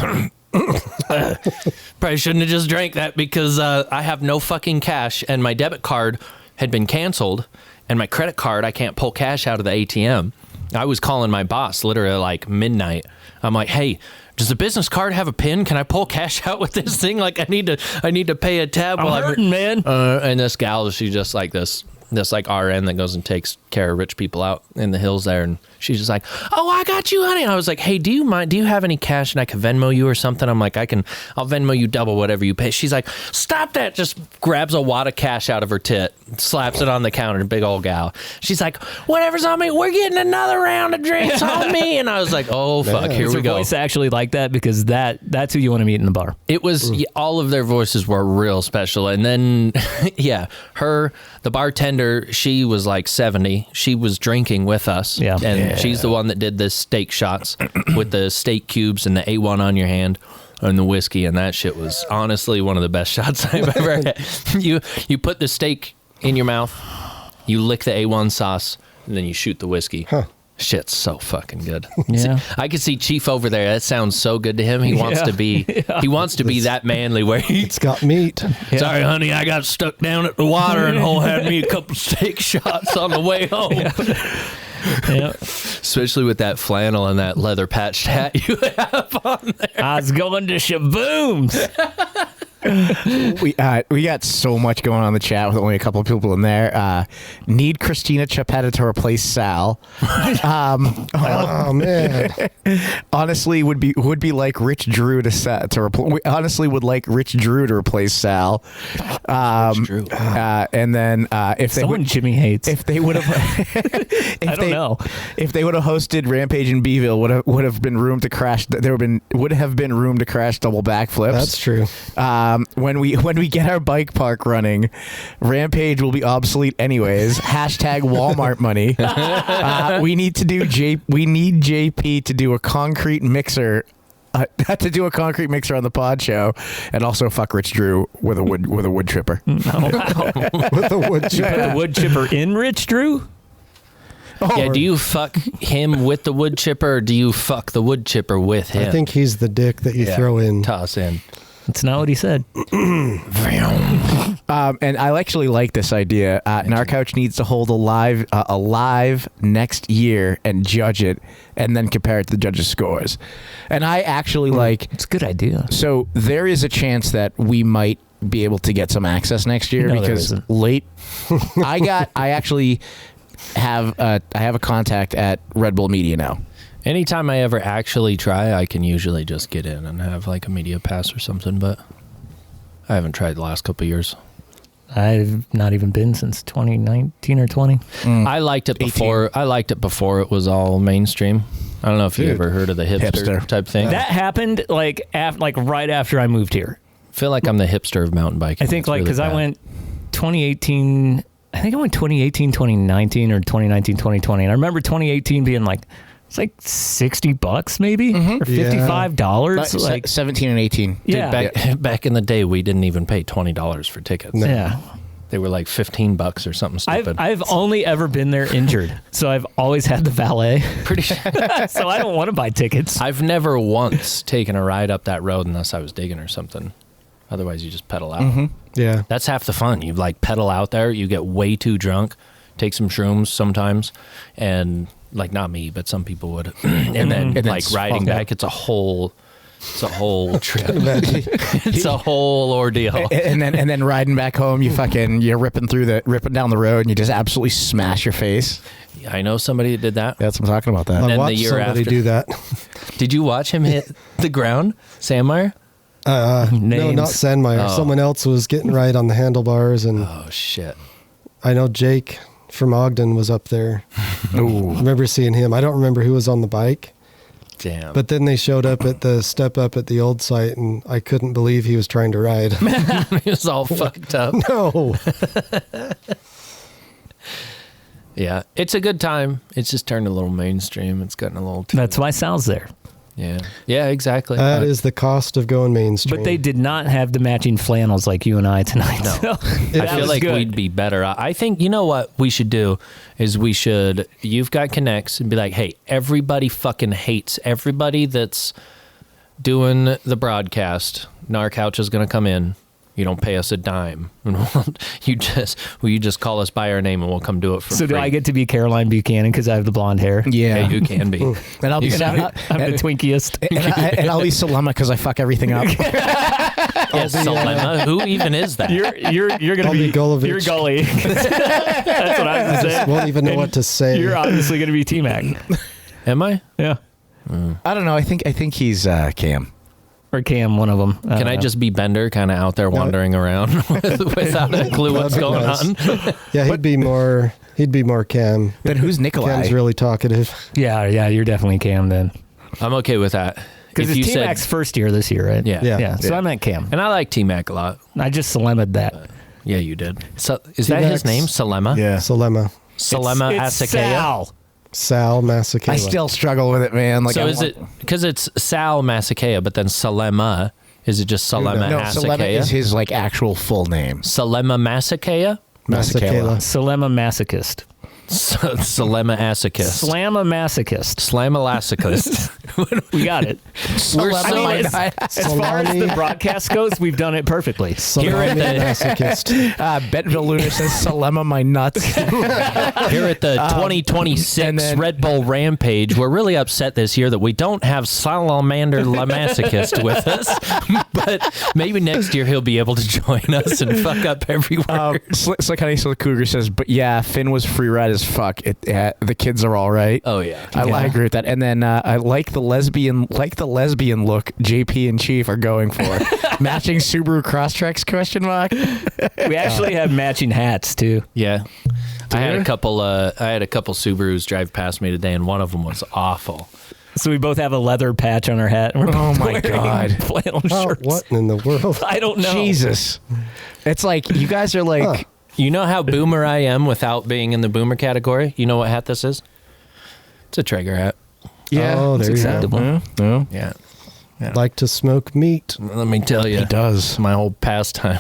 probably shouldn't have just drank that because I have no fucking cash and my debit card had been canceled and my credit card, I can't pull cash out of the ATM. I was calling my boss literally like midnight. I'm like, "Hey, does the business card have a pin? Can I pull cash out with this thing? Like I need to pay a tab I'm while hurting, man. And this gal, she just like this this like RN that goes and takes care of rich people out in the hills there, and she's just like, "Oh, I got you, honey." I was like, "Hey, do you have any cash and I can Venmo you or something?" I'm like, I'll Venmo you double whatever you pay. She's like, "Stop that!" Just grabs a wad of cash out of her tit, slaps it on the counter, big old gal. She's like, "Whatever's on me, we're getting another round of drinks on me." And I was like, "Oh fuck, here we go." Voice actually like that because that's who you want to meet in the bar. It was all of their voices were real special, and then the bartender, she was like 70. She was drinking with us, and she's the one that did the steak shots with the steak cubes and the A1 on your hand and the whiskey, and that shit was honestly one of the best shots I've ever had. You put the steak in your mouth, you lick the A1 sauce, and then you shoot the whiskey. Shit's so fucking good. Yeah. I could see Chief over there. That sounds so good to him. He wants to be he wants to be that manly where It's got meat. Sorry, honey, I got stuck down at the watering hole, had me a couple steak shots on the way home. Yeah. Especially with that flannel and that leather patched hat you have on there. I was going to Shabooms. We got so much going on in the chat with only a couple of people in there. Need Christina Chapetta to replace Sal. Oh man! Honestly, would be like Rich Drew to replace. We honestly would like Rich Drew to replace Sal. Drew. And then if they Someone would, Jimmy hates. if they would have, I don't know. If they would have hosted Rampage in Beeville, would have been room to crash. Would have been room to crash double backflips. That's true. When we get our bike park running, Rampage will be obsolete anyways. Hashtag Walmart money. We need JP to do a concrete mixer. To do a concrete mixer on the pod show, and also fuck Rich Drew with a wood chipper. With a wood You put the wood chipper in Rich Drew? Yeah, do you fuck him with the wood chipper, or do you fuck the wood chipper with him? I think he's the dick that you throw in. Toss in. That's not what he said. And I actually like this idea. Gnar Couch needs to hold a live next year and judge it, and then compare it to the judges' scores. And I actually like. It's a good idea. So there is a chance that we might be able to get some access next year because I actually have a contact at Red Bull Media now. Anytime I ever actually try, I can usually just get in and have like a media pass or something, but I haven't tried the last couple of years. I've not even been since 2019 or 20. I liked it before. 18. I liked it before it was all mainstream. I don't know if you ever heard of the hipster type thing. That happened like right after I moved here. I feel like I'm the hipster of mountain biking. I think because I went 2018. I think I went 2018, 2019, or 2019, 2020. And I remember 2018 being like, it's like $60 maybe, or $55. Like 17 and 18. Dude, back in the day, we didn't even pay $20 for tickets. No. Yeah. They were like $15 or something stupid. I've only ever been there injured, so I've always had the valet. Pretty sure. So I don't want to buy tickets. I've never once taken a ride up that road unless I was digging or something. Otherwise, you just pedal out. Mm-hmm. Yeah. That's half the fun. You like pedal out there, you get way too drunk, take some shrooms sometimes, and like not me, but some people would. and then like riding back, it's a whole trip. It's a whole ordeal. And then riding back home, you're ripping down the road, and you just absolutely smash your face. I know somebody that did that. That's what I'm talking about. That. I then watched the year somebody after, do that. Did you watch him hit the ground, Sandmeyer? No, not Sandmeyer. Oh. Someone else was getting right on the handlebars, and Oh shit! I know Jake from Ogden was up there. I remember seeing him. I don't remember who was on the bike. Damn. But then they showed up at the step up at the old site, and I couldn't believe he was trying to ride. He was all fucked up. No. Yeah, it's a good time. It's just turned a little mainstream. It's gotten a little. That's why Sal's there. Yeah, exactly. That is the cost of going mainstream. But they did not have the matching flannels like you and I tonight. No. So I feel like we'd be better. I think, you know what we should do is you've got connects and be like, hey, everybody fucking hates everybody that's doing the broadcast. Gnar Couch is going to come in You don't pay us a dime. You just call us by our name and we'll come do it for free. So do I get to be Caroline Buchanan because I have the blonde hair? Yeah, you can be. And I'll be I'm the twinkiest. and I'll be Salama because I fuck everything up. Salama? Who even is that? You're gonna I'll be Golovich. You're Gully. That's what I was saying. Won't even know what to say. You're obviously gonna be T-Mac. Am I? Yeah. I don't know. I think he's Cam. Or Cam, one of them. Can I just be Bender, kind of out there wandering around without a clue what's going on? Yeah, he'd be more Cam. Then who's Nikolai? Cam's really talkative. Yeah, you're definitely Cam then. I'm okay with that. Because it's T-Mac's first year this year, right? Yeah. So I meant Cam. And I like T-Mac a lot. I just Salama'd that. Yeah, you did. So, is that his name? Salama? Yeah. Salama. Salama Massacre. Sal Massacre. I still struggle with it, man. Like, So is it because it's Sal Massacre, but then Salama? Is it just Salama No, Massacre? Salama is his like actual full name. Salama Massacre? Masekela. Salama Masochist. Salama Masochist. Slamma Masochist. Slamma Masochist. We got it. We're I so mean, as far as the broadcast goes, we've done it perfectly. Salami Masochist. Bentonville Lunar says Salama my nuts. Here at the 2026 and then- Red Bull Rampage, we're really upset this year that we don't have Salamander La Masochist with us. But maybe next year he'll be able to join us and fuck up every word. Slick Honey Slick Cougar says, but yeah, Finn was free ride as fuck. The kids are all right. Oh yeah, I agree with that. And then I like the lesbian look JP and Cheef are going for. Matching Subaru Crosstreks ? We actually have matching hats too. yeah. I had a couple Subarus drive past me today, and one of them was awful. So we both have a leather patch on our hat. And we're Oh my wearing God. flannel Oh, shirts. what in the world? I don't know. Jesus. It's like you guys are like You know how boomer I am without being in the boomer category? You know what hat this is? It's a Traeger hat. yeah, Oh, It's there you go. acceptable. yeah. Yeah. Like to smoke meat. Let me tell you. He does. My whole pastime.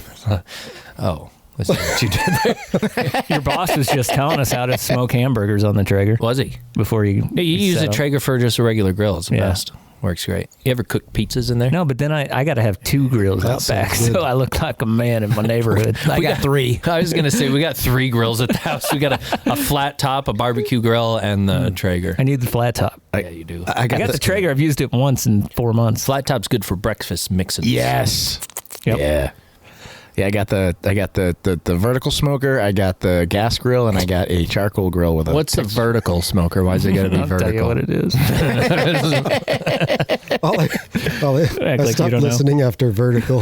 Oh, let's see what you did there. Your boss was just telling us how to smoke hamburgers on the Traeger Was he? before you. Yeah, you use set a up. Traeger for just a regular grill. It's the Yeah. best. Works great. You ever cook pizzas in there? No, but then I got to have 2 grills That out back, sounds good. so I look like a man in my neighborhood. I got 3. I was going to say, we got 3 grills at the house. We got a flat top, a barbecue grill, and the Traeger. I need the flat top. Yeah, you do. I got the Traeger. I've used it once in 4 months. Flat top's good for breakfast mixes. Yes. Yep. Yeah. Yeah, I got the vertical smoker, I got the gas grill, and I got a charcoal grill with a. What's a vertical smoker? Why's it got to be I'll vertical? tell you what it is. I like you stopped don't know. listening after vertical.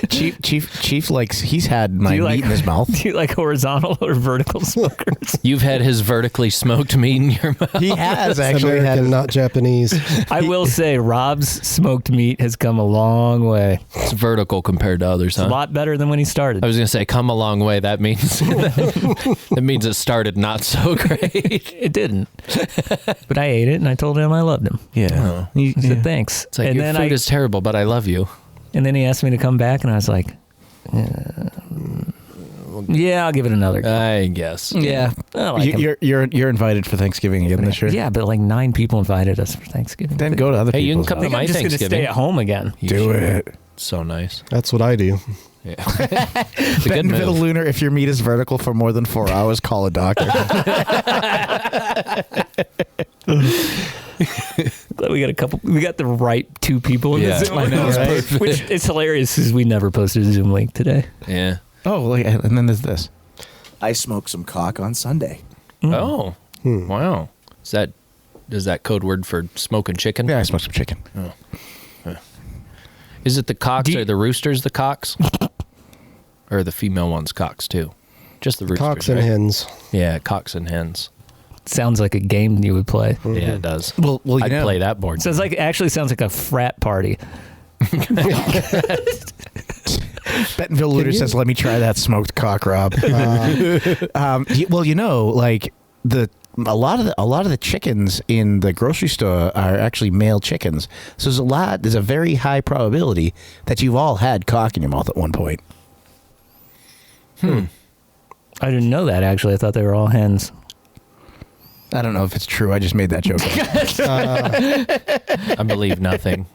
Chief likes. He's had my meat in his mouth. Do you like horizontal or vertical smokers? You've had his vertically smoked meat in your mouth. He has actually American, not Japanese. I will say Rob's smoked meat has come a long way. It's vertical compared to others, It's a huh? lot better than when he started. I was going to say, come a long way. That means that means it started not so great. It didn't. But I ate it and I told him I loved him. Yeah. I said thanks. It's like, and your then food is terrible, but I love you. and then he asked me to come back and I was like, yeah, I'll give it another go. I guess. Yeah. I like him. You're invited for Thanksgiving again this year. Yeah, but like 9 people invited us for Thanksgiving. Then go to other Hey, you can people's come I to think my I'm just going to Thanksgiving. stay at home again. You Do should. it. So nice. That's what I do. Yeah. It's a good Bentonville move. Lunar, if your meat is vertical for more than 4 hours, call a doctor. Glad we got the right 2 people in Yeah. the Zoom. I know, right? Which it's hilarious because we never posted a Zoom link today. Yeah. Oh, and then there's this. I smoked some cock on Sunday. Oh. Wow. Is that code word for smoking chicken? Yeah, I smoked some chicken. Is it the cocks Do you- or the roosters the cocks? Or the female ones cocks too? Just the roosters, Cocks and right? hens. Yeah, cocks and hens. Sounds like a game you would play. Yeah, it does. Well, you I'd know. play that board. Actually sounds like a frat party. Bentonville Lunar says, "Let me try that smoked cock, Rob." Well, you know, like a lot of the chickens in the grocery store are actually male chickens. So there's a very high probability that you've all had cock in your mouth at one point. I didn't know that, actually. I thought they were all hens. I don't know if it's true. I just made that joke. I believe nothing.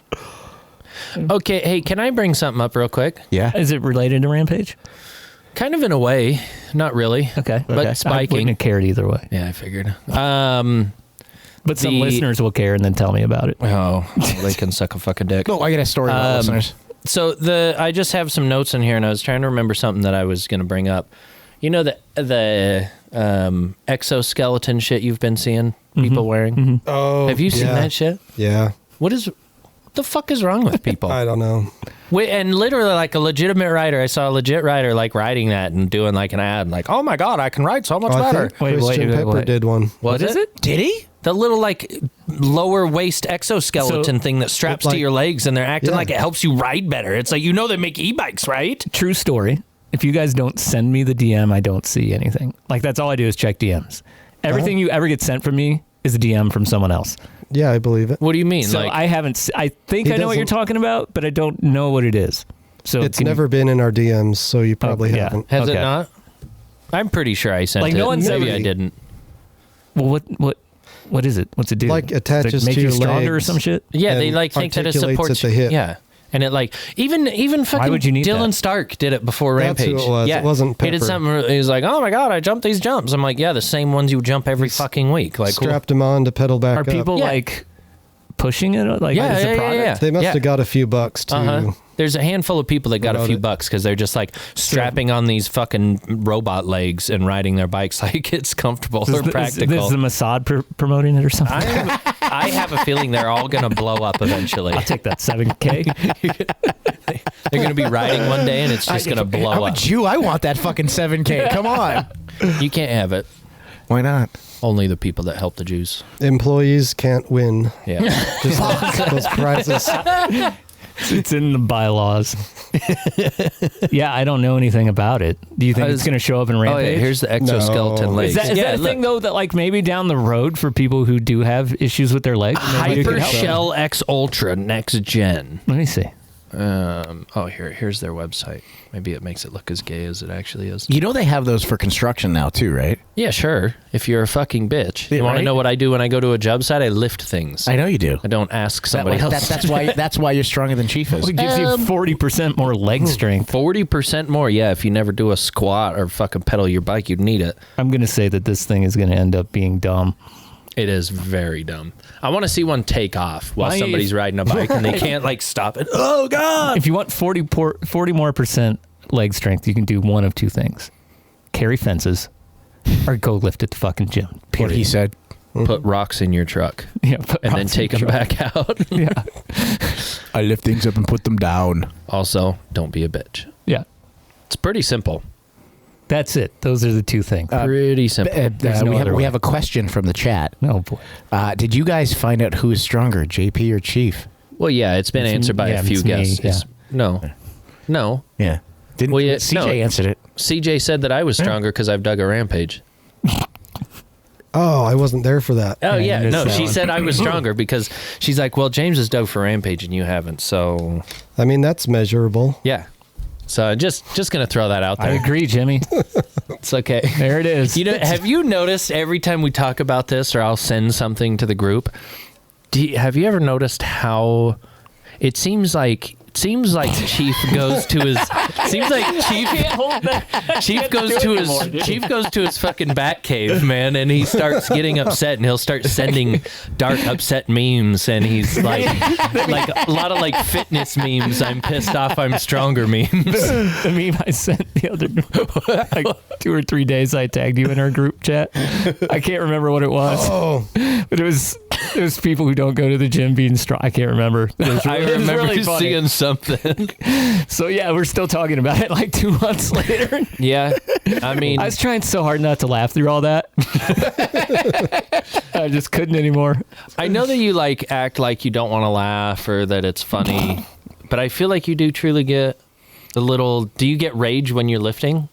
Okay, hey, can I bring something up real quick? Yeah. Is it related to Rampage? Kind of in a way, not really. Okay. But I spiking. wouldn't have cared either way. Yeah, I figured. But some listeners will care and then tell me about it. Oh, they can suck a fucking dick. No, I got a story about listeners. So I just have some notes in here, and I was trying to remember something that I was going to bring up. You know the exoskeleton shit you've been seeing people wearing? Mm-hmm. Oh, Have you seen that shit? Yeah. What the fuck is wrong with people? I don't know. Wait, and literally, like a legitimate writer, I saw a legit writer like writing that and doing like an ad, like, "Oh my god, I can write so much I better." think Christian Pepper did one. What is it? Did he? The little like lower waist exoskeleton thing that straps to your legs, and they're acting like it helps you ride better. It's like, they make e-bikes, right? True story. If you guys don't send me the DM, I don't see anything. Like, that's all I do is check DMs. Everything you ever get sent from me is a DM from someone else. Yeah, I believe it. What do you mean? So like, I haven't. I think I know what you're talking about, but I don't know what it is. So it's never been in our DMs, so you probably haven't. Has it not? I'm pretty sure I sent it. No one Maybe said I didn't. Well, what is it? What's it do? Like attaches make to you your stronger or legs some shit? Yeah, they like think that it articulates supports at the hip. Yeah. And it like even fucking would you need Dylan that? Stark did it before That's Rampage. who it was. Yeah, It wasn't He did Pepper. something. He was like, "Oh my god, I jumped these jumps." I'm like, "Yeah, the same ones you jump every fucking week." Like, Strapped them on to pedal back Are up. people like pushing it? Like, Yeah, as a yeah, product? yeah. They must have got a few bucks too. There's a handful of people that got a Promote few it. bucks because they're just like strapping on these fucking robot legs and riding their bikes like it's comfortable or practical. Is the Mossad promoting it or something? I have a feeling they're all going to blow up eventually. I'll take that 7K. They're going to be riding one day and it's just going to blow I'm up. a Jew. I want that fucking 7K. Come on. You can't have it. Why not? Only the people that help the Jews. Employees can't win. Yeah. Just like those prizes. It's in the bylaws. Yeah, I don't know anything about it. Do you think it's going to show up in Rampage? Oh, yeah, here's the exoskeleton legs. Is that a thing, though, that like maybe down the road for people who do have issues with their legs? Hyper Shell X Ultra Next Gen. Let me see. Here's their website. Maybe it makes it look as gay as it actually is. You know they have those for construction now too, right? Yeah, sure. If you're a fucking bitch. You want to know what I do when I go to a job site? I lift things. I know you do. I don't ask somebody else. That's why you're stronger than Cheef is. Well, it gives you 40% more leg strength. 40% more. Yeah, if you never do a squat or fucking pedal your bike, you'd need it. I'm going to say that this thing is going to end up being dumb. It is very dumb. I want to see one take off while somebody's riding a bike and they can't like stop it. Oh God! If you want 40 more percent leg strength, you can do one of two things: carry fences, or go lift at the fucking gym. What he said. Put rocks in your truck. Yeah, and then take them back out. Yeah. I lift things up and put them down. Also, don't be a bitch. Yeah. It's pretty simple. That's it. Those are the two things. Pretty simple. We have a question from the chat. Oh boy. Did you guys find out who is stronger, JP or Cheef? Well, yeah, it's been answered by a few guests. Yeah. No. Yeah. CJ answered it. CJ said that I was stronger because I've dug a Rampage. Oh, I wasn't there for that. Oh, Yeah, yeah. you No, missed that she one. said I was stronger because she's like, well, James has dug for Rampage and you haven't. So, I mean, that's measurable. yeah. So just going to throw that out I there. agree, Jimmy. It's okay. There it is. Have you noticed every time we talk about this or I'll send something to the group, have you ever noticed how it seems like Cheef goes to his Cheef goes to his fucking bat cave, man, and he starts getting upset and he'll start sending dark upset memes and he's like a lot of like fitness memes. I'm pissed off, I'm stronger memes. The meme I sent the other like 2 or 3 days, I tagged you in our group chat. I can't remember what it was. Oh, But it was people who don't go to the gym being strong. I can't remember. I remember really funny. seeing something. So yeah, we're still talking about it like 2 months later. Yeah. I mean, I was trying so hard not to laugh through all that. I just couldn't anymore. I know that you like act like you don't want to laugh or that it's funny, but I feel like you do truly get a little. Do you get rage when you're lifting,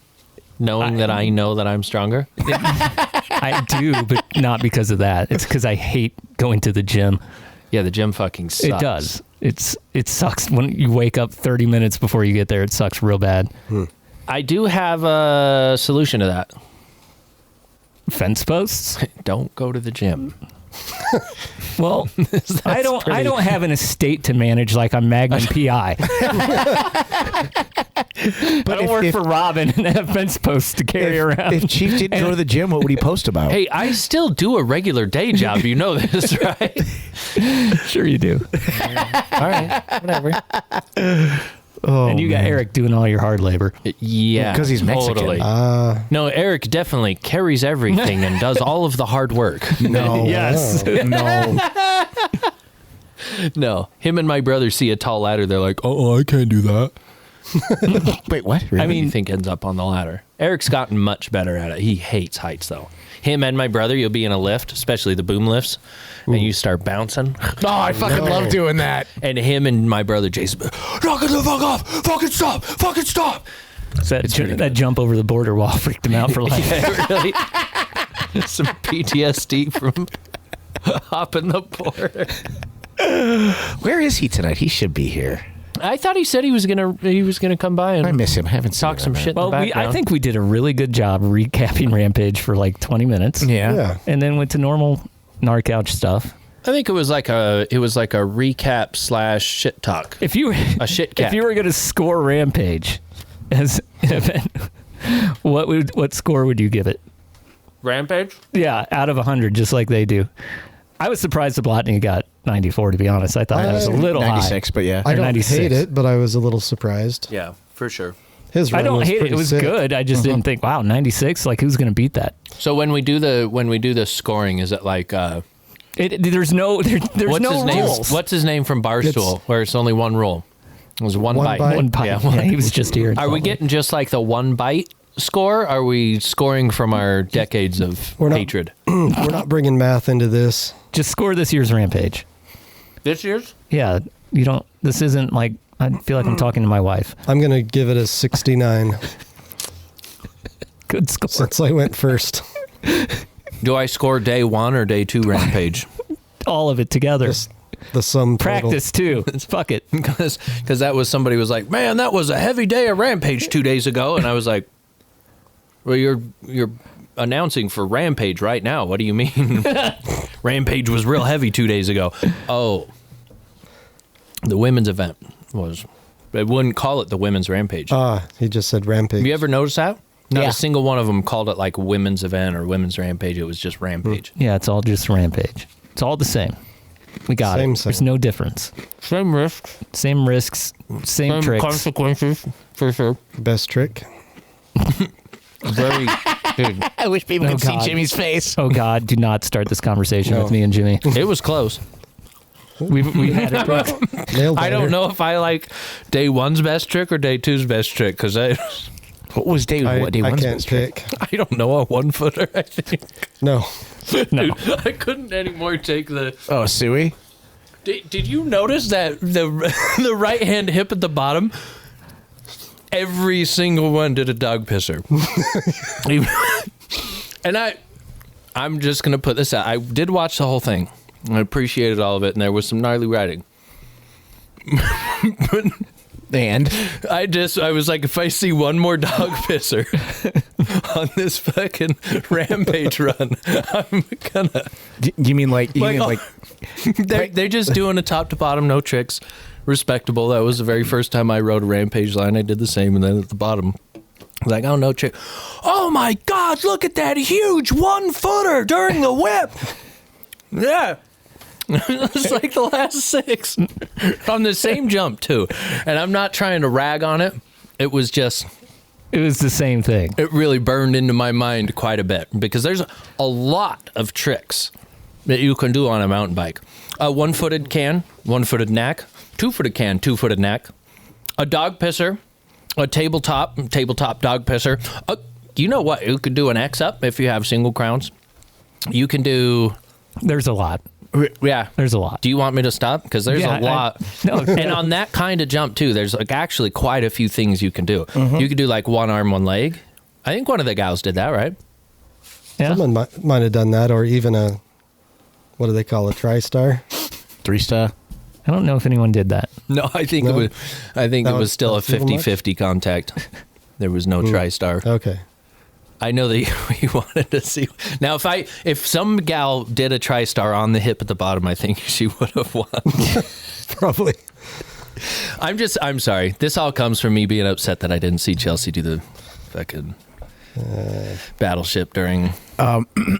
knowing that I know that I'm stronger? I do, but not because of that. It's because I hate going to the gym. Yeah, the gym fucking sucks. It does. It sucks when you wake up 30 minutes before you get there. It sucks real bad. I do have a solution to that. Fence posts? Don't go to the gym. Well, I don't have an estate to manage like I'm Magnum PI. But I don't work for Robin and have fence posts to carry around. If Chief didn't go to the gym, what would he post about? Hey, I still do a regular day job. You know this, right? Sure you do. All right, whatever. And you got Eric doing all your hard labor. Yeah, because he's Mexican. Totally. No, Eric definitely carries everything and does all of the hard work. No. Yes. No. No. Him and my brother see a tall ladder. They're like, oh, I can't do that. Wait, what? Really? I mean, you think ends up on the ladder? Eric's gotten much better at it. He hates heights, though. Him and my brother, you'll be in a lift, especially the boom lifts, and you start bouncing. Oh, I fucking love doing that. And him and my brother Jason, knock it the fuck off! Fucking stop! Fucking stop! So that jump over the border wall freaked him out for life. Yeah, really. Some PTSD from hopping the border. Where is he tonight? He should be here. I thought he said he was gonna come by and I miss him. I haven't seen talk some shit. Well, in the background. I think we did a really good job recapping Rampage for like 20 minutes. Yeah. And then went to normal Gnar Couch stuff. I think it was like a recap / shit talk. If you A shit cat. If you were going to score Rampage as an event, what score would you give it? Rampage? Yeah, out of 100, just like they do. I was surprised the Blotny got 94, to be honest. I thought that was a little 96, high. but yeah. I don't 96. hate it, but I was a little surprised. Yeah, for sure. His run I don't was hate it. pretty It was sick. good. I just didn't think, wow, 96? Like, who's going to beat that? So when we do the scoring, is it like There's no what's no his name? rules. What's his name from Barstool? Where it's only one rule. It was one bite. One bite. Yeah, he was just here. Are we getting just like the one bite score? Are we scoring from our decades of We're not- hatred? We're not bringing math into this. Just score this year's Rampage. This year's? Yeah, you don't. This isn't like. I feel like I'm talking to my wife. I'm going to give it a 69 Good score. since I went first. Do I score day 1 or day 2 Rampage? All of it together. Just the sum total. Practice too. Fuck it. Because that was somebody was like, man, that was a heavy day of Rampage 2 days ago, and I was like, well, you're announcing for Rampage right now. What do you mean? Rampage was real heavy 2 days ago. Oh, the women's event was. They wouldn't call it the women's Rampage. He just said Rampage. Have you ever noticed that? Not Yeah. a single one of them called it like women's event or women's Rampage. It was just Rampage. Yeah, it's all just Rampage. It's all the same. We got Same, it. same. There's no difference. Same risks, Same risks. Same tricks. consequences, for sure. Best trick. Very, dude. I wish people could see God. Jimmy's face. Oh God! Do not start this conversation with me and Jimmy. It was close. We've had it. Nailed I don't know if I like day 1's best trick or day 2's best trick because What was day I one's can't best trick? pick. I don't know a 1-footer. I think. No. No. Dude, I couldn't anymore take the. Oh, Suey? Did you notice that the right hand hip at the bottom? Every single one did a dog pisser. And I'm just gonna put this out. I did watch the whole thing. I appreciated all of it, and there was some gnarly writing. And I was like, if I see one more dog pisser on this fucking Rampage run, I'm gonna. you mean like They're just doing a top to bottom, no tricks, respectable. That was the very first time I rode a Rampage line. I did the same, and then at the bottom, like, oh, no trick. Oh my God! Look at that huge 1-footer during the whip. Yeah. It's like the last 6 on the same jump too, and I'm not trying to rag on it. It was just. It was the same thing. It really burned into my mind quite a bit because there's a lot of tricks that you can do on a mountain bike. A 1-footed can, 1-footed knack, 2-footed can, 2-footed knack, a dog pisser, a tabletop dog pisser. You know what? You could do an X up if you have single crowns. You can do. There's a lot. Yeah. There's a lot. Do you want me to stop? Because there's Yeah, a lot. no. And on that kind of jump, too, there's like actually quite a few things you can do. You could do like one arm, one leg. I think one of the gals did that, right? Yeah. Someone might have done that, or even a, what do they call a TriStar? 3-star. I don't know if anyone did that. No, I think No? it was still a That's too much? 50-50 contact. There was no TriStar. Okay. I know that you wanted to see. Now, if some gal did a TriStar on the hip at the bottom, I think she would have won. Probably. I'm sorry. This all comes from me being upset that I didn't see Chelsea do the fucking battleship during.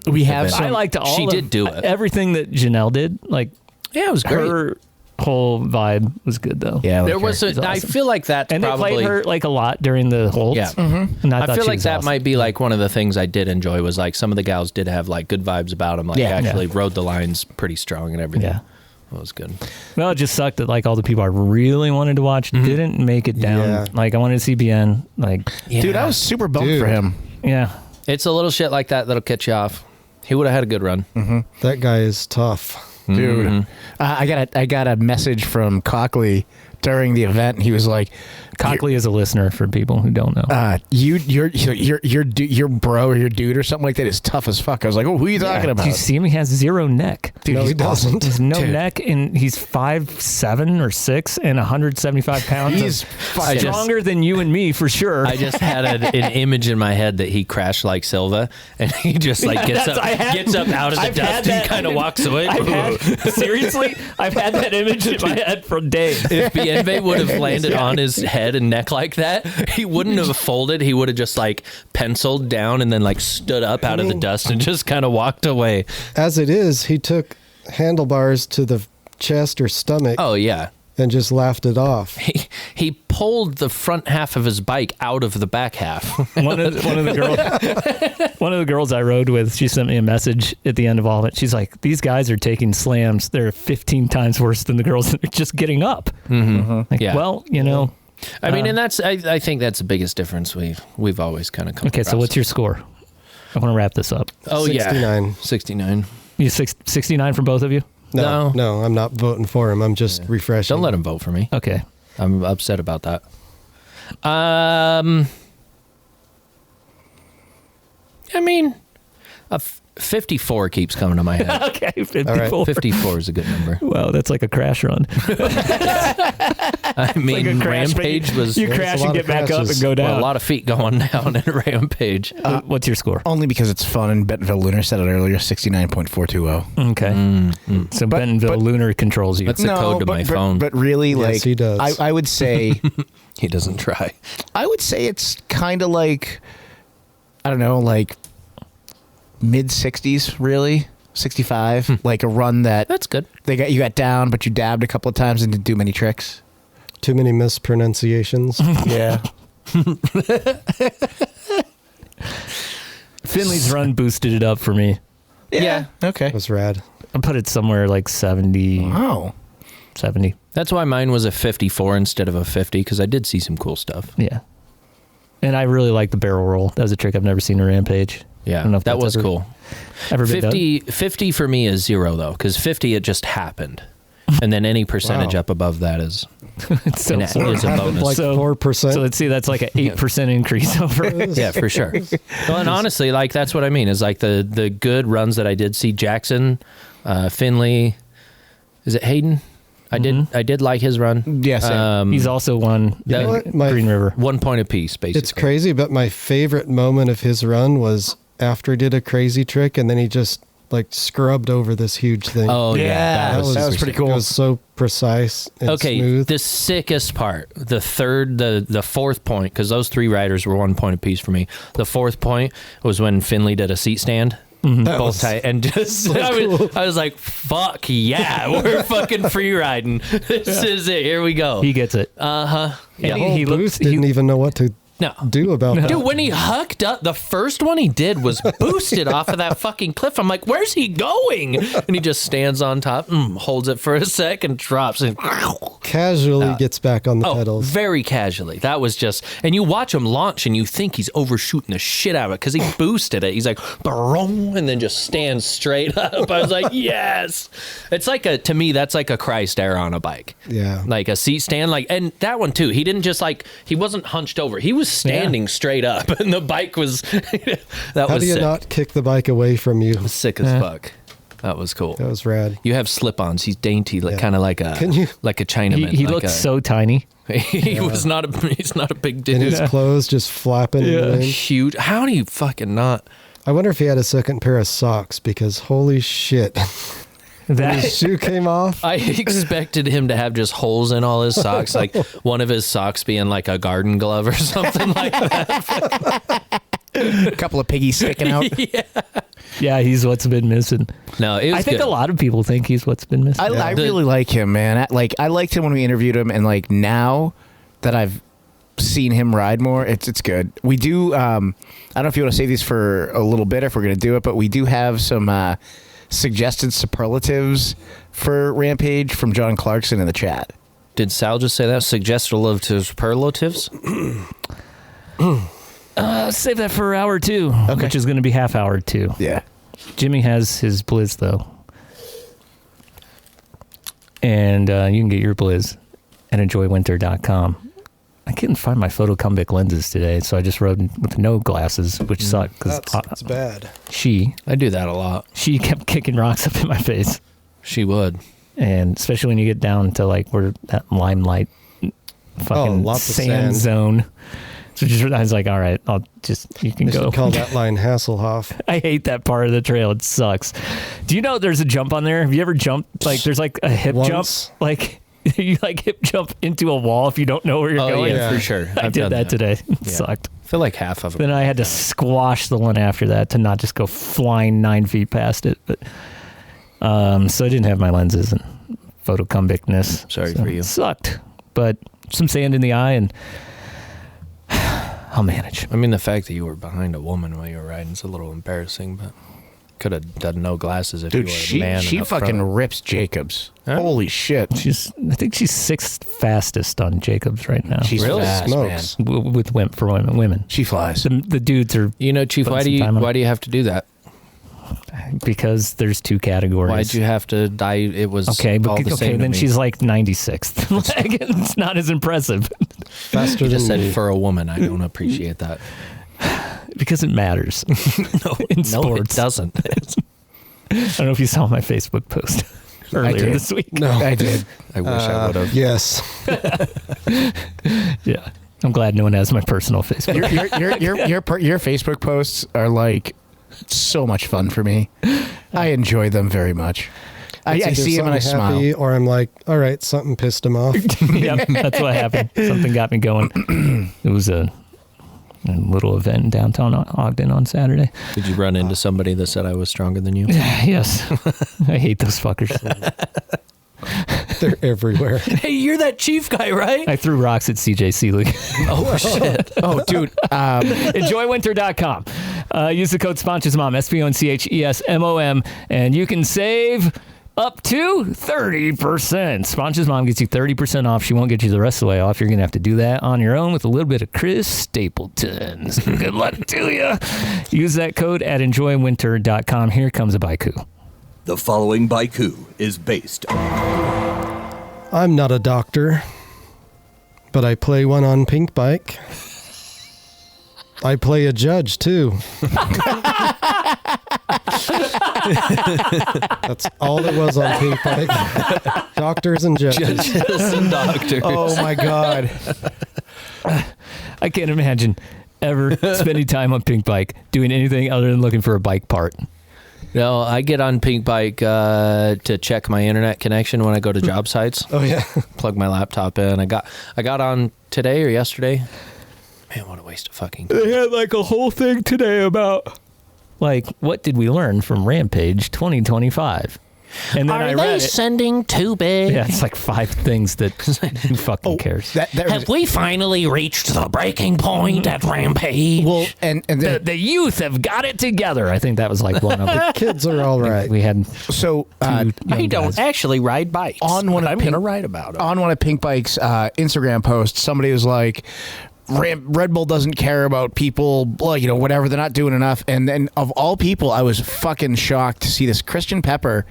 We have. I liked all. She did do it. Everything that Janelle did. Like, yeah, it was great. Her whole vibe was good though. Yeah, there was. Awesome. I feel like that's and probably, they played her like a lot during the holds. Yeah, and I feel like that might be like one of the things I did enjoy was like some of the gals did have like good vibes about them. Like actually rode the lines pretty strong and everything. Yeah. That was good. Well, it just sucked that like all the people I really wanted to watch didn't make it down. Yeah. Like I wanted to see BN. Like, dude, I was super bummed for him. Yeah, it's a little shit like that that'll catch you off. He would have had a good run. That guy is tough. Dude, I got a message from Cockley during the event, and he was like, Cockley is a listener for people who don't know. Your bro or your dude or something like that is tough as fuck. I was like, oh, who are you talking about? Do you see him? He has zero neck. Dude, No, he doesn't. There's no neck, and he's 5'7" or 6" and 175 pounds. He's stronger than you and me for sure. I just had an image in my head that he crashed like Silva, and he just like gets up out of the dust and kind of walks away. Seriously, I've had that image in my head for days. If Bienve would have landed on his head and neck like that, he wouldn't have folded. He would have just like penciled down and then like stood up out of the dust and just kind of walked away. As it is, he took handlebars to the chest or stomach. Oh yeah. And just laughed it off. He pulled the front half of his bike out of the back half. One of the girls I rode with, she sent me a message at the end of all of it. She's like, "These guys are taking slams. They're 15 times worse than the girls that are just getting up." Like, Yeah. well, you know. I mean, and that's I think that's the biggest difference we've always kind of come. Okay, so what's your score? I want to wrap this up. Oh 69. yeah, 69. You 69 for both of you? No, I'm not voting for him. I'm just refreshing. Don't let him vote for me. Okay. I'm upset about that. I mean, 54 keeps coming to my head. Okay, 54. All right. 54 is a good number. Wow, that's like a crash run. I mean, like a crash, Rampage was... You crash and get back up and go down. Well, a lot of feet going down in Rampage. What's your score? Only because it's fun, and Bentonville Lunar said it earlier, 69.420. Okay. So Bentonville Lunar controls you. That's the code to my phone. But really, Yes, like, he does. I would say... He doesn't try. I would say it's kind of like, I don't know, like mid 60s, really, 65, like a run that That's good. you got down, but you dabbed a couple of times and didn't do many tricks. Too many mispronunciations. Yeah. Finley's run boosted it up for me. Yeah. Okay. That was rad. I put it somewhere like 70. Oh. 70. That's why mine was a 54 instead of a 50, because I did see some cool stuff. Yeah. And I really like the barrel roll. That was a trick I've never seen in Rampage. Yeah, I don't know if that that's was ever cool. Ever been 50 for me is 0, though, because 50, it just happened. And then any percentage Wow. up above that is, so, is a bonus. Like So- 4%. so let's see, that's like an 8% increase over. Yeah, for sure. Well, and honestly, like that's what I mean is like the good runs that I did see. Jackson, Finley, is it Hayden? I did like his run. Yes. He's also won You know what? My- Green River. 1 point apiece, basically. It's crazy, but my favorite moment of his run was after he did a crazy trick and then he just like scrubbed over this huge thing. Oh yeah, that was pretty cool. It was so precise and Okay, smooth. the sickest part, the fourth point, because those 3 riders were 1 point apiece for me. The fourth point was when Finley did a seat stand. Both tight, and just I was like, "Fuck yeah, we're fucking free riding. This is it. Here we go." He gets it. The Yeah, whole he booth looks. didn't even know what to No. do about that. Dude, when he hucked up, the first one he did was boosted off of that fucking cliff. I'm like, where's he going? And he just stands on top, holds it for a sec, and drops and Casually gets back on the pedals. very casually. That was just, and you watch him launch and you think he's overshooting the shit out of it because he boosted it. He's like, "Barong," and then just stands straight up. I was like, yes. It's like to me, that's like a Christ air on a bike. Yeah. Like a seat stand, and that one too. He didn't just he wasn't hunched over. He was standing straight up, and the bike was. That How was do you sick. not kick the bike away from you? Sick as fuck. That was cool. That was rad. You have slip-ons. He's dainty, kind of like a Can you- like a Chinaman. He like looks so tiny. He's not a big dude. And his clothes just flapping in the wind. Huge. How do you fucking not? I wonder if he had a second pair of socks, because holy shit. When his shoe came off. I expected him to have just holes in all his socks, like one of his socks being like a garden glove or something like that. A couple of piggies sticking out. Yeah, he's what's been missing. No, it was I think good. a lot of people think he's what's been missing. I really like him, man. I liked him when we interviewed him, and like now that I've seen him ride more, it's good. We do. I don't know if you want to save these for a little bit, if we're going to do it, but we do have some suggested superlatives for Rampage from John Clarkson in the chat. Did Sal just say that? Suggested superlatives? Save that for hour 2, which is going to be half hour 2. Yeah. Jimmy has his Blizz, though. And you can get your Blizz at enjoywinter.com. I couldn't find my photochromic lenses today, so I just rode with no glasses, which sucked. That's bad. I do that a lot. She kept kicking rocks up in my face. She would. And especially when you get down to like where that limelight fucking sand zone. So I was like, all right, you can go. Call that line Hasselhoff. I hate that part of the trail. It sucks. Do you know there's a jump on there? Have you ever jumped? Like there's like a hip jump. Like you like hip jump into a wall if you don't know where you're going. Yeah, for sure. I did that today. It sucked. I feel like half of them. Then I had to squash the one after that to not just go flying 9 feet past it. But so I didn't have my lenses and photochromic-ness. Sorry for you. It sucked. But some sand in the eye and I'll manage. I mean, the fact that you were behind a woman while you were riding is a little embarrassing, but could have done no glasses if you were a man. She fucking rips Jacobs. Huh? Holy shit. I think she's 6th fastest on Jacobs right now. She's really fast, smokes. man. With women. She flies. The dudes are. You know, Chief, why do you have to do that? Because there's 2 categories. Why'd you have to die? It was okay, but all the same then to me. she's like 96th. Like, it's not as impressive. Faster You just than said me. for a woman. I don't appreciate that. Because it matters. In sports. It doesn't. I don't know if you saw my Facebook post earlier this week. No, I did. I wish I would have. Yes. Yeah. I'm glad no one has my personal Facebook. Your Facebook posts are like so much fun for me. I enjoy them very much. I see them and I smile. Or I'm like, all right, something pissed him off. Yep, that's what happened. Something got me going. It was a little event in downtown Ogden on Saturday. Did you run into somebody that said I was stronger than you? Yes. I hate those fuckers. They're everywhere. Hey, you're that Chief guy, right? I threw rocks at CJ Seelig. Oh, shit. Oh, dude. Enjoywinter.com. Use the code SponchesMom, SponchesMom, and you can save up to 30%. Sponge's Mom gets you 30% off. She won't get you the rest of the way off. You're going to have to do that on your own with a little bit of Chris Stapleton's. Good luck to you. Use that code at enjoywinter.com. Here comes a baiku. The following baiku is based I'm not a doctor, but I play one on Pink Bike. I play a judge, too. That's all there was on Pink Bike. Doctors and judges. Judges and doctors. Oh, my God. I can't imagine ever spending time on Pink Bike doing anything other than looking for a bike part. No, I get on Pink Bike to check my internet connection when I go to job sites. Oh, yeah. Plug my laptop in. I got on today or yesterday. Man, what a waste of fucking time. They had like a whole thing today about like what did we learn from Rampage 2025. And then I read it. Sending too big? Yeah, it's like 5 things that who fucking cares. Have we finally reached the breaking point at Rampage? Well, and the youth have got it together. I think that was like one of the kids are all right. We had so I don't actually ride bikes. On one of I'm going to write about it. On one of Pink Bike's Instagram posts, somebody was like, Red Bull doesn't care about people, well, you know, whatever. They're not doing enough. And then of all people, I was fucking shocked to see this. Christian Pepper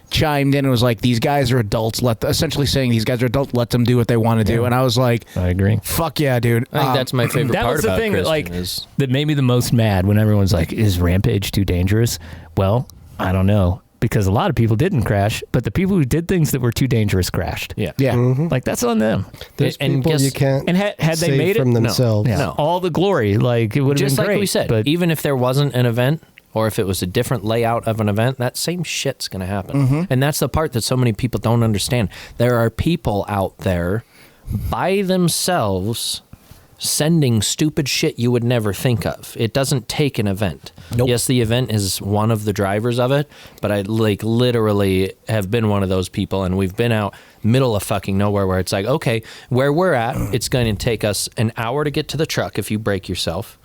chimed in and was like, these guys are adults. Essentially saying these guys are adults. Let them do what they want to do. And I was like, I agree. Fuck yeah, dude. I think that's my favorite that part was the about thing Christian that made me the most mad when everyone's like, is Rampage too dangerous? Well, I don't know. because a lot of people didn't crash, but the people who did things that were too dangerous crashed. Yeah. Like that's on them. There's people you can't and had they save made from it, themselves. No. all the glory, like it would have been Just like great. we said, but even if there wasn't an event, or if it was a different layout of an event, that same shit's going to happen. And that's the part that so many people don't understand. There are people out there by themselves sending stupid shit you would never think of. It doesn't take an event. Nope. Yes, the event is one of the drivers of it, but I like literally have been one of those people, and we've been out middle of fucking nowhere where it's like, okay, where we're at, it's going to take us an hour to get to the truck if you break yourself.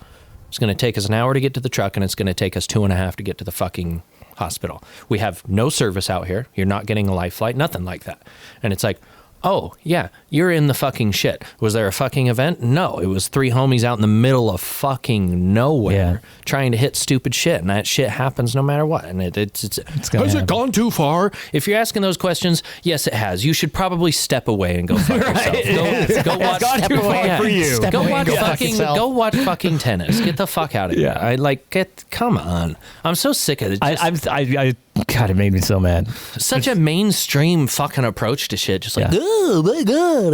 It's going to take us an hour to get to the truck, and it's going to take us 2.5 to get to the fucking hospital. We have no service out here. You're not getting a life flight, nothing like that. And it's like, oh, yeah, you're in the fucking shit. Was there a fucking event? No, it was 3 homies out in the middle of fucking nowhere trying to hit stupid shit, and that shit happens no matter what. And it's has it gone too far? If you're asking those questions, yes, it has. You should probably step away and go fuck yourself. Go watch. Step away for you. Go watch fucking tennis. Get the fuck out of here. Come on. I'm so sick of it. God, it made me so mad. Such a mainstream fucking approach to shit. Just like, oh my God.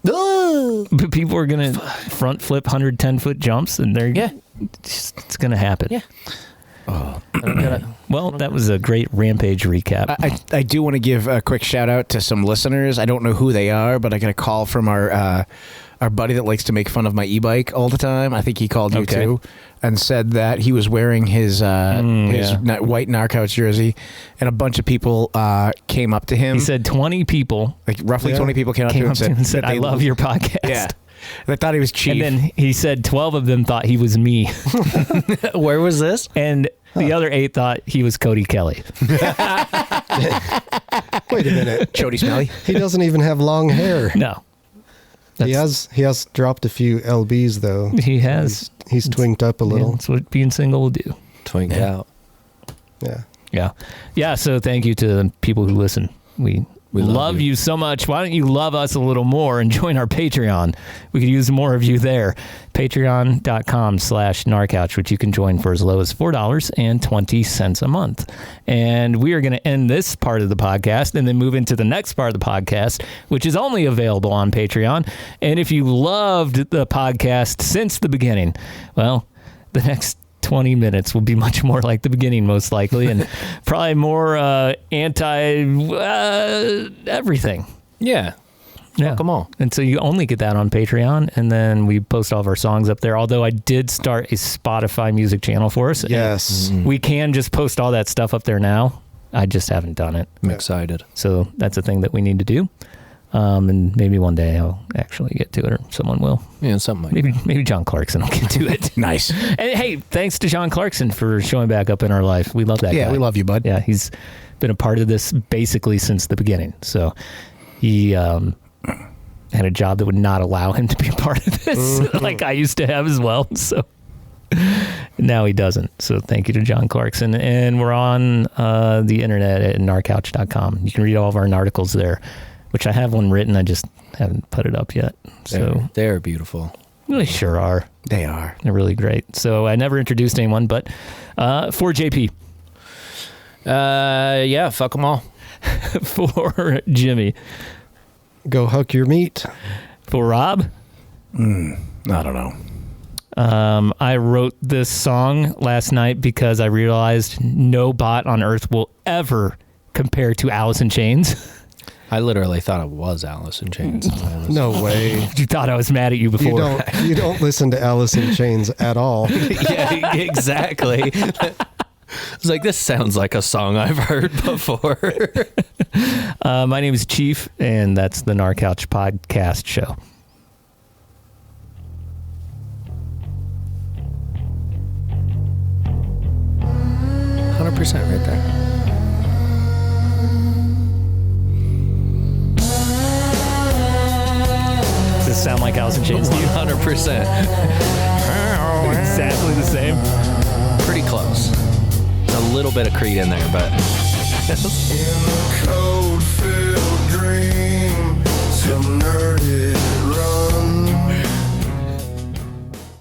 Oh. But people are going to front flip 110-foot jumps, and it's going to happen. Yeah. Well, that was a great Rampage recap. I do want to give a quick shout out to some listeners. I don't know who they are, but I got a call from our buddy that likes to make fun of my e-bike all the time. I think he called you too, and said that he was wearing his white Gnar Couch jersey, and a bunch of people came up to him. He said 20 people, like roughly 20 people came up to him and said I love your podcast. Yeah. They thought he was Cheef. And then he said 12 of them thought he was me. Where was this? And the other 8 thought he was Cody Kelly. Wait a minute. Chody Smelly. He doesn't even have long hair. No. He has dropped a few LBs though. He has. He's twinked up a little. That's what being single will do. Twink out. Yeah. So thank you to the people who listen. We love you so much. Why don't you love us a little more and join our Patreon? We could use more of you there. Patreon.com/GnarCouch, which you can join for as low as $4.20 a month. And we are going to end this part of the podcast and then move into the next part of the podcast, which is only available on Patreon. And if you loved the podcast since the beginning, well, the next 20 minutes will be much more like the beginning, most likely, and probably more anti-everything. Yeah. Fuck them all. And so you only get that on Patreon, and then we post all of our songs up there, although I did start a Spotify music channel for us. Yes. We can just post all that stuff up there now. I just haven't done it. I'm excited. So that's a thing that we need to do. And maybe one day I'll actually get to it, or someone will. Yeah, something like that. Maybe John Clarkson will get to it. Nice. And hey, thanks to John Clarkson for showing back up in our life. We love that guy. Yeah, we love you, bud. Yeah, he's been a part of this basically since the beginning. So he had a job that would not allow him to be a part of this, like I used to have as well. So now he doesn't. So thank you to John Clarkson. And we're on the internet at gnarcouch.com. You can read all of our articles there, which I have one written. I just haven't put it up yet. So they're beautiful. They sure are. They are. They're really great. So I never introduced anyone, but for JP. Yeah, fuck them all. For Jimmy. Go huck your meat. For Rob. I don't know. I wrote this song last night because I realized no bot on earth will ever compare to Alice in Chains. I literally thought it was Alice in Chains. No way. You thought I was mad at you before. You don't listen to Alice in Chains at all. Yeah, exactly. It's like, this sounds like a song I've heard before. My name is Cheef, and that's the Gnar Couch Podcast Show. $100% right there. Does this sound like Alice in Chains to you? 100%. Exactly the same. Pretty close. A little bit of Creed in there, but... In the cold-filled dream, some nerdy